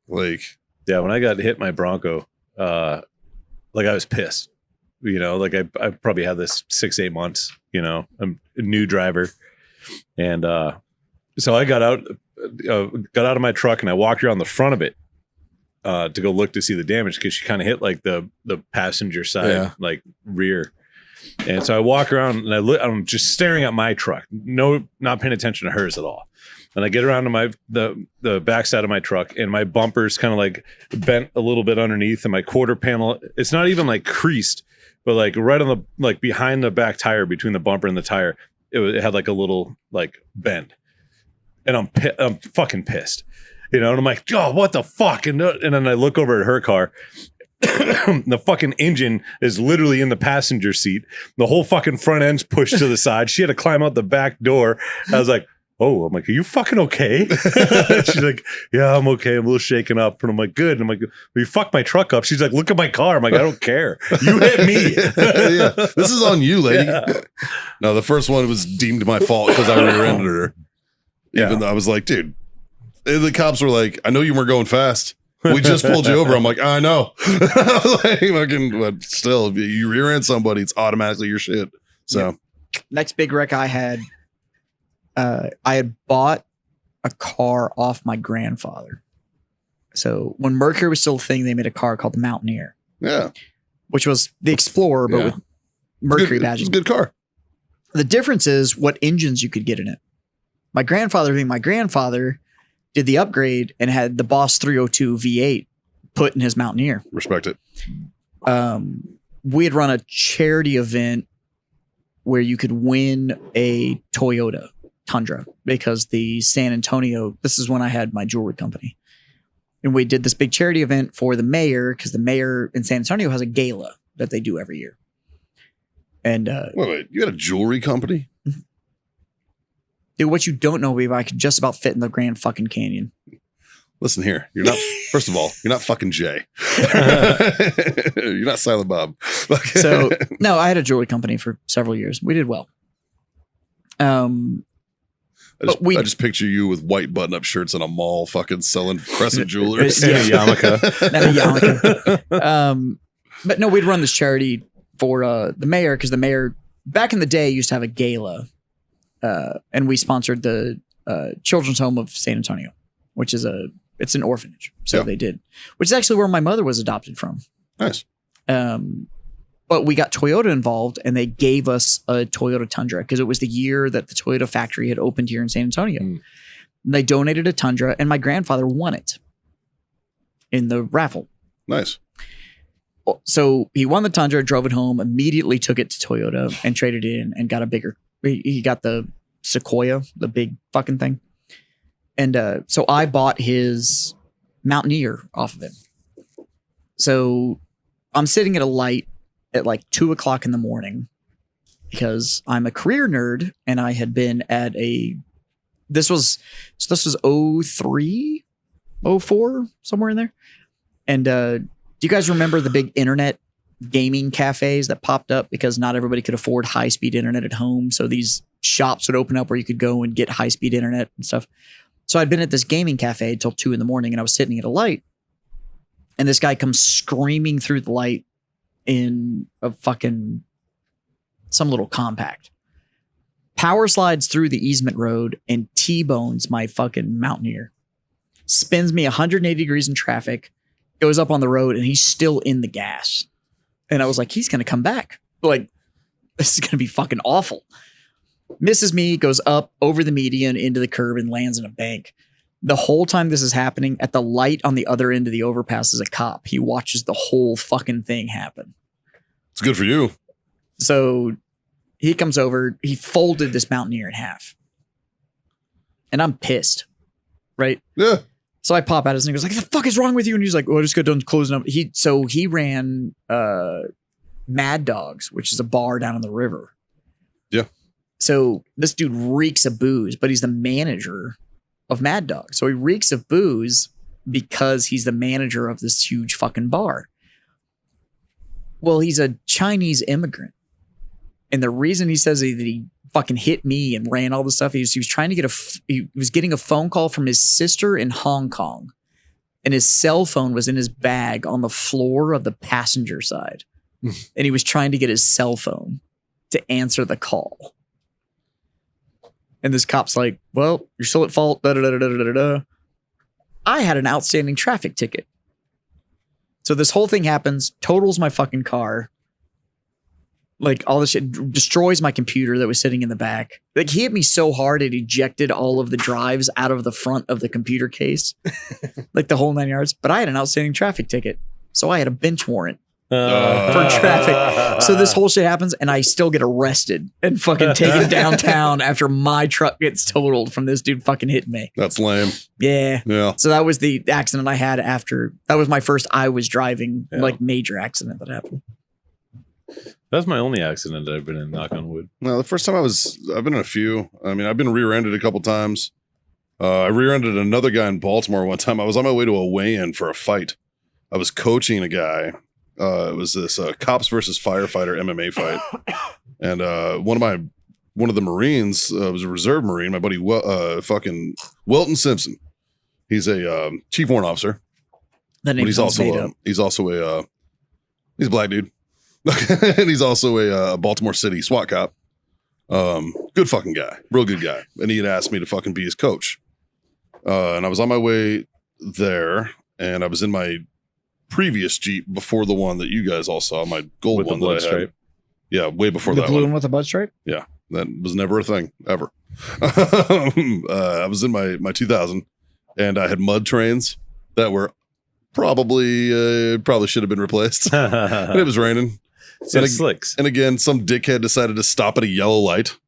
A: Like,
E: Yeah, when I got hit my Bronco, like I was pissed. Like I probably had this 6-8 months. I'm a new driver, and so I got out of my truck and I walked around the front of it to go look to see the damage because she kind of hit like the passenger side, like rear. And so I walk around and I'm just staring at my truck, not paying attention to hers at all. And I get around to the backside of my truck, and my bumper's kind of like bent a little bit underneath, and my quarter panel, it's not even like creased, but like right on the, like behind the back tire, between the bumper and the tire, it had like a little like bend. And I'm fucking pissed. And I'm like, oh, what the fuck? And then I look over at her car. The fucking engine is literally in the passenger seat. The whole fucking front end's pushed to the side. She had to climb out the back door. I was like, oh, I'm like, are you fucking okay? She's like, yeah, I'm okay. I'm a little shaken up. And I'm like, good. And I'm like, well, you fucked my truck up. She's like, look at my car. I'm like, I don't care. You hit me.
A: Yeah, this is on you, lady.
E: Yeah.
A: No, the first one was deemed my fault because I rear-ended her. Even though I was like, dude, and the cops were like, I know you weren't going fast. We just pulled you over. I'm like, I know. Like, fucking, but still, if you rear end somebody, it's automatically your shit. So,
D: Next big wreck I had I bought a car off my grandfather. So when Mercury was still a thing, they made a car called the Mountaineer.
A: Yeah.
D: Which was the Explorer, but with Mercury badging.
A: It's a good car.
D: The difference is what engines you could get in it. My grandfather, being my grandfather, did the upgrade and had the Boss 302 V8 put in his Mountaineer.
A: Respect it.
D: We had run a charity event where you could win a Toyota Tundra because the San Antonio, this is when I had my jewelry company. And we did this big charity event for the mayor because the mayor in San Antonio has a gala that they do every year. And
A: wait, you had a jewelry company?
D: Dude, what you don't know, babe, I could just about fit in the Grand fucking Canyon.
A: Listen here. You're not, first of all, you're not fucking Jay. You're not Silent Bob.
D: So, no, I had a jewelry company for several years. We did well.
A: I just picture you with white button-up shirts in a mall fucking selling Crescent jewelers.
E: And a yarmulke.
D: But no, we'd run this charity for the mayor because the mayor, back in the day, used to have a gala. And we sponsored the Children's Home of San Antonio, which is it's an orphanage. So they did, which is actually where my mother was adopted from.
A: Nice.
D: But we got Toyota involved and they gave us a Toyota Tundra because it was the year that the Toyota factory had opened here in San Antonio. And they donated a Tundra and my grandfather won it in the raffle.
A: Nice.
D: So he won the Tundra, drove it home, immediately took it to Toyota and traded it in and got a bigger, he got the Sequoia, the big fucking thing. And so I bought his Mountaineer off of him. So I'm sitting at a light at like 2:00 in the morning because I'm a career nerd and I had been at this was 03, 04, somewhere in there. And do you guys remember the big internet gaming cafes that popped up because not everybody could afford high-speed internet at home? So these shops would open up where you could go and get high-speed internet and stuff. So I'd been at this gaming cafe till 2 a.m. and I was sitting at a light and this guy comes screaming through the light in a fucking some little compact, power slides through the easement road and T-bones my fucking Mountaineer, spins me 180 degrees in traffic, goes up on the road and he's still in the gas. And I was like, he's going to come back. Like, this is going to be fucking awful. Misses me, goes up over the median into the curb and lands in a bank. The whole time this is happening, at the light on the other end of the overpass is a cop. He watches the whole fucking thing happen.
A: It's good for you.
D: So he comes over, he folded this Mountaineer in half. And I'm pissed. Right?
A: Yeah.
D: So I pop out his and he goes like, the fuck is wrong with you? And he's like, oh, I just got done closing up. He ran Mad Dogs, which is a bar down on the river.
A: Yeah. So
D: this dude reeks of booze, but he's the manager of Mad Dog. So he reeks of booze because he's the manager of this huge fucking bar. Well, he's a Chinese immigrant. And the reason he says that he fucking hit me and ran all this stuff, he was trying to get he was getting a phone call from his sister in Hong Kong. And his cell phone was in his bag on the floor of the passenger side. And he was trying to get his cell phone to answer the call. And this cop's like, well, you're still at fault. Da, da, da, da, da, da, da. I had an outstanding traffic ticket. So this whole thing happens, totals my fucking car. Like all this shit, destroys my computer that was sitting in the back. Like he hit me so hard it ejected all of the drives out of the front of the computer case. Like the whole 9 yards. But I had an outstanding traffic ticket. So I had a bench warrant for traffic. So this whole shit happens, and I still get arrested and fucking taken downtown after my truck gets totaled from this dude fucking hitting me.
A: That's lame.
D: Yeah.
A: Yeah.
D: So that was the accident I had after. That was my first I was driving,
E: Yeah.
D: like, major accident that happened.
E: That's my only accident that I've been in, knock on wood.
A: No, the first time I've been in a few. I mean, I've been rear-ended a couple times. I rear-ended another guy in Baltimore one time. I was on my way to a weigh-in for a fight. I was coaching a guy. It was this cops versus firefighter MMA fight. And one of the Marines was a reserve Marine, my buddy fucking Welton Simpson. He's a chief warrant officer.
D: That name
A: But he's also he's a black dude. And he's also a Baltimore City SWAT cop. Good fucking guy, real good guy. And he had asked me to fucking be his coach. And I was on my way there, and I was in my previous Jeep before the one that you guys all saw, my gold
E: With the
A: one
E: blood
A: that I had.
E: stripe.
A: Yeah, way before
D: The
A: that
D: blue
A: one.
D: one with the blood stripe?
A: Yeah, that was never a thing ever. I was in my 2000, and I had mud trains that were probably should have been replaced. And it was raining.
E: Slicks.
A: And again, some dickhead decided to stop at a yellow light,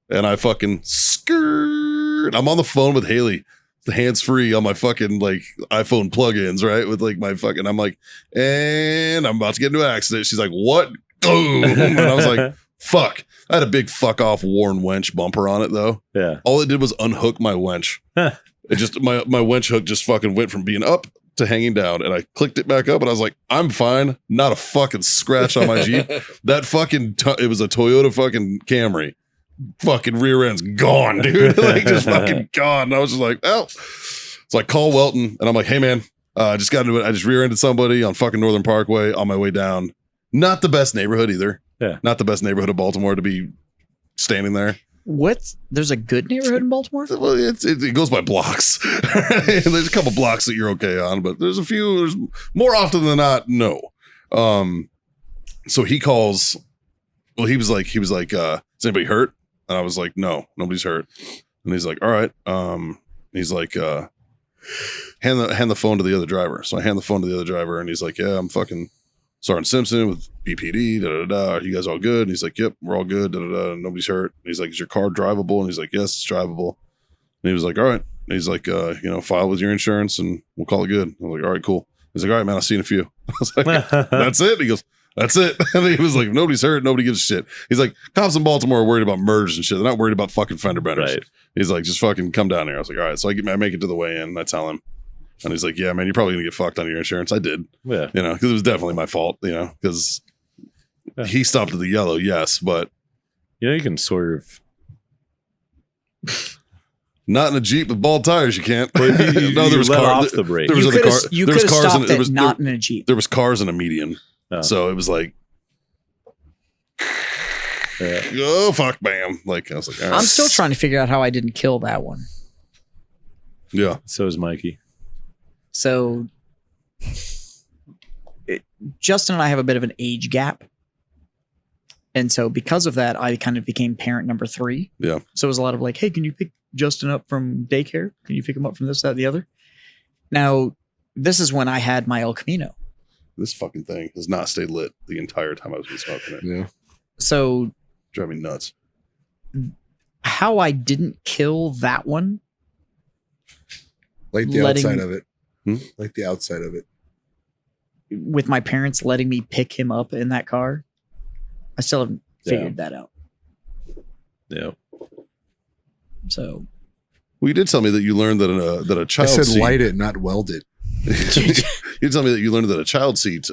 A: and I fucking skirt. I'm on the phone with Haley, the hands free on my fucking like iPhone plugins, right? With like my fucking, I'm like, and I'm about to get into an accident. She's like, what? Boom. And I was like, fuck. I had a big fuck off worn wench bumper on it though.
E: Yeah.
A: All it did was unhook my wench. It just my wench hook just fucking went from being up to hanging down, and I clicked it back up, and I was like, I'm fine. Not a fucking scratch on my Jeep. That fucking it was a Toyota fucking Camry. Fucking rear end's gone, dude. Like just fucking gone. And I was just like, oh. So I call Welton, and I'm like, hey man, I just got into it. I just rear-ended somebody on fucking Northern Parkway on my way down. Not the best neighborhood either.
E: Yeah.
A: Not the best neighborhood of Baltimore to be standing there.
D: What? There's a good neighborhood in Baltimore?
A: Well, it goes by blocks. There's a couple blocks that you're okay on, but there's a few. There's more often than not, no. So he calls. Well, he was like, is anybody hurt? And I was like, no, nobody's hurt. And he's like, all right. He's like, hand the phone to the other driver. So I hand the phone to the other driver, and he's like, yeah, I'm fucking Sergeant Simpson with BPD. Da da da. Are you guys all good? And he's like, yep, we're all good. Da da da. Nobody's hurt. And he's like, is your car drivable? And he's like, yes, it's drivable. And he was like, all right. And he's like, file with your insurance, and we'll call it good. I was like, all right, cool. He's like, all right, man, I'll see you in a few. I was like, that's it. He goes, that's it. And he was like, nobody's hurt. Nobody gives a shit. He's like, cops in Baltimore are worried about murders and shit. They're not worried about fucking fender benders.
E: Right.
A: He's like, just fucking come down here. I was like, all right. So I make it to the weigh-in, and I tell him. And he's like, yeah, man, you're probably going to get fucked on your insurance. I did.
E: Yeah.
A: Because it was definitely my fault, because he stopped at the yellow, yes, but.
E: You can swerve.
A: Not in a Jeep with bald tires, you can't.
E: No, there was off the brake.
A: There was other cars.
D: You
A: There
D: could
A: was
D: have
A: cars
D: stopped
A: in
D: it not in a Jeep.
A: There was cars in a median.
E: Oh.
A: So it was like, oh, fuck, bam. Like, I was like, all right.
D: I'm still trying to figure out how I didn't kill that one.
A: Yeah.
E: So is Mikey.
D: So Justin and I have a bit of an age gap. And so because of that, I kind of became parent number 3.
A: Yeah.
D: So it was a lot of like, hey, can you pick Justin up from daycare? Can you pick him up from this, that, the other? Now, this is when I had my El Camino.
A: This fucking thing has not stayed lit the entire time I was been smoking it.
F: Yeah.
D: So
A: Drive me nuts.
D: how I didn't kill that one,
F: Like the
D: Letting-
F: outside of it.
A: Hmm?
F: Like the outside of it.
D: with my parents letting me pick him up in that car, I still haven't figured that out.
E: Yeah.
D: So
A: Well, you did tell me that you learned that a
F: I
A: child
F: said
A: seat.
F: light it, not weld it.
A: You tell me that you learned that a child seat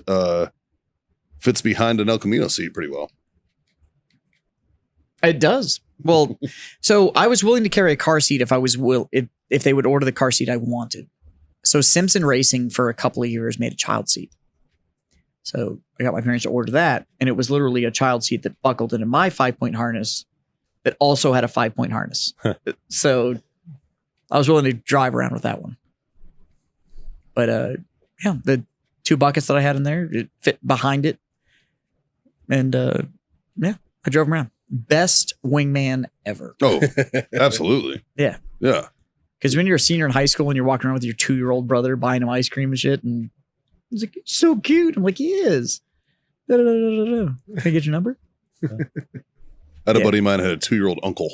A: fits behind an El Camino seat pretty well.
D: it does. Well, so I was willing to carry a car seat if I was if they would order the car seat I wanted. So Simpson Racing for a couple of years made a child seat. So I got my parents to order that, and it was literally a child seat that buckled into my 5-point harness that also had a 5-point harness. So I was willing to drive around with that one. But yeah, the 2 buckets that I had in there, it fit behind it. And yeah, I drove them around. Best wingman ever.
A: Oh, absolutely.
D: Yeah.
A: Yeah.
D: Because when you're a senior in high school and you're walking around with your 2-year-old brother buying him ice cream and shit, and he's like, so cute. I'm like, he is. Can I get your number?
A: I had a buddy of mine who had a 2-year-old uncle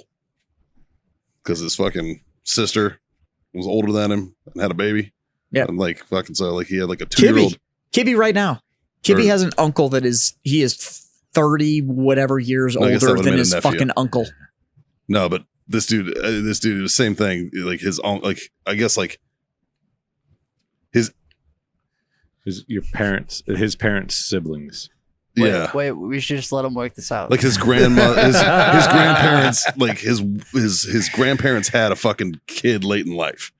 A: because his fucking sister was older than him and had a baby.
D: Yeah.
A: And like fucking so like he had like a 2-year-old.
D: Kibby right now. Kibby has an uncle that is 30 whatever years
A: I guess that
D: older
A: would've
D: than
A: been a
D: his
A: nephew.
D: fucking uncle.
A: No, but this dude, the same thing. Like his like I guess like his
E: his parents' siblings.
A: yeah.
G: Wait, we should just let him work this out.
A: Like his grandmother, his grandparents, like his grandparents had a fucking kid late in life,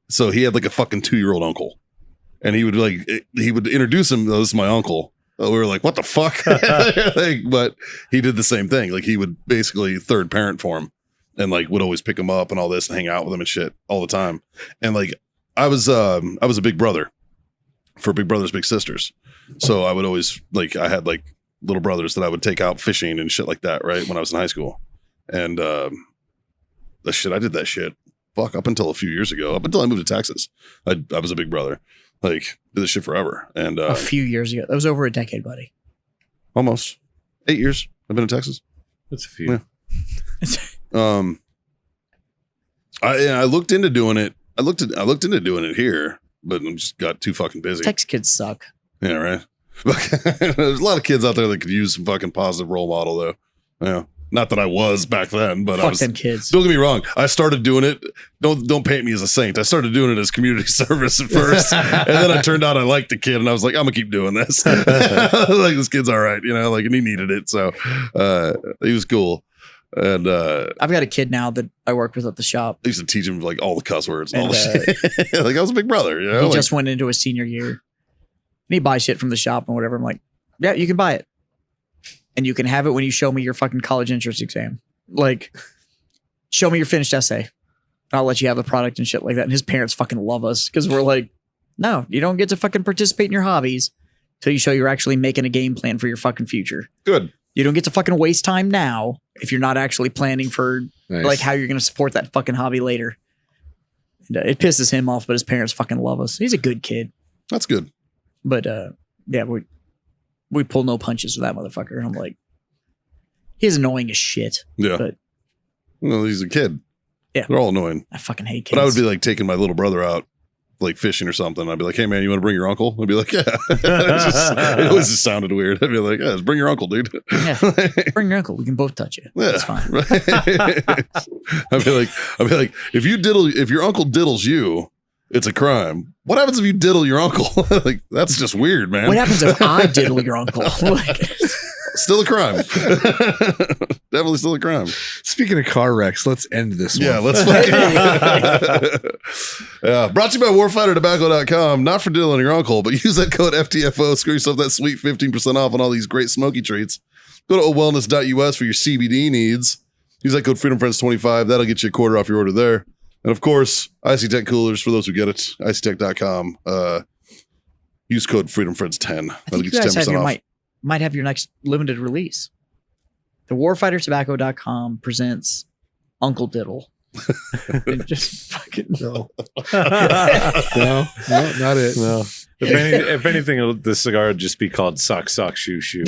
A: so he had like a fucking 2-year-old uncle, and he would introduce him. Oh, this is my uncle. We were like, what the fuck? Like, but he did the same thing. Like he would basically third parent for him, and like would always pick him up and all this and hang out with him and shit all the time. And like I was a big brother for Big Brothers Big Sisters, so I would always like I had like little brothers that I would take out fishing and shit like that, right? When I was in high school. And I did that shit fuck up until a few years ago, up until I moved to Texas. I was a big brother. Like did this shit forever. And
D: A few years ago. That was over a decade, buddy.
A: almost 8 years I've been in Texas.
E: That's a few.
A: Yeah. I looked into doing it. I looked into doing it here, but I just got too fucking busy.
D: Tex kids suck.
A: Yeah, right. There's a lot of kids out there that could use some fucking positive role model, though. Yeah, not that I was back then, but I
D: Fuck
A: was.
D: them kids.
A: Don't get me wrong. I started doing it. Don't paint me as a saint. I started doing it as community service at first, and then I turned out I liked the kid, and I was like, I'm gonna keep doing this. Like this kid's all right, like, and he needed it, so he was cool. And
D: I've got a kid now that I work with at the shop.
A: I used to teach him like all the cuss words and all
D: And,
A: the shit. Like I was a big brother,
D: He
A: like,
D: just went into his senior year. And he buys shit from the shop and whatever. I'm like, yeah, you can buy it. And you can have it when you show me your fucking college entrance exam. Like, show me your finished essay. I'll let you have the product and shit like that. And his parents fucking love us because we're like, no, you don't get to fucking participate in your hobbies till you show you're actually making a game plan for your fucking future.
A: good.
D: You don't get to fucking waste time now if you're not actually planning for
F: Nice.
D: like how you're going to support that fucking hobby later. And, it pisses him off, but his parents fucking love us. He's a good kid.
A: That's good.
D: But yeah, we pull no punches with that motherfucker. And I'm like, he's annoying as shit.
A: Yeah.
D: But
A: Well, he's a kid.
D: Yeah.
A: They're all annoying.
D: I fucking hate kids.
A: But I would be like taking my little brother out, like fishing or something. I'd be like, hey man, you want to bring your uncle? I'd be like, yeah. It always just sounded weird. I'd be like, yeah, just bring your uncle, dude.
D: Yeah. Bring your uncle. We can both touch you.
A: Yeah,
D: That's fine.
A: right. I'd be like, if your uncle diddles you, it's a crime. What happens if you diddle your uncle? Like, that's just weird, man.
D: What happens if I diddle your uncle? Like,
A: Still a crime. Definitely still a crime.
F: Speaking of car wrecks, let's end this one.
A: Yeah, let's fucking. Yeah, brought to you by warfightertobacco.com. Not for diddling your uncle, but use that code FTFO. Screw yourself that sweet 15% off on all these great smoky treats. Go to wellness.us for your CBD needs. Use that code FreedomFriends25. That'll get you a quarter off your order there. And of course, Icy Tech coolers for those who get it. IcyTech.com. Use code FreedomFriends10.
D: I
A: That'll
D: think you
A: get you
D: guys
A: 10% off.
D: might have your next limited release. The warfightertobacco.com presents Uncle Diddle. And just fucking
F: No, not it.
E: No. If anything, the cigar would just be called Sock Sock Shoe Shoe.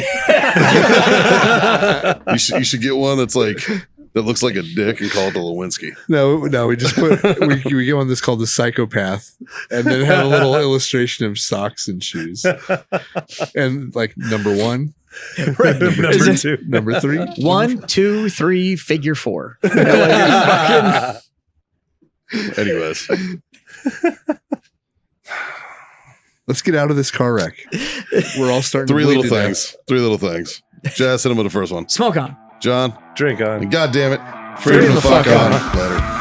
A: You should get one that's like that looks like a dick and call it the Lewinsky.
F: No, we just put we get one that's called the Psychopath, and then have a little illustration of socks and shoes, and like number 1,
E: Number 2.
F: number 3.
D: 1, 2, 3, figure 4.
A: Anyways,
F: Let's get out of this car wreck. We're all starting.
A: three
F: to bleed
A: little
F: to death.
A: things. Three little things. Jazz, hit him with the first one.
D: Smoke on.
A: John,
E: Drink on.
A: and God damn it, freedom the fuck on. Later.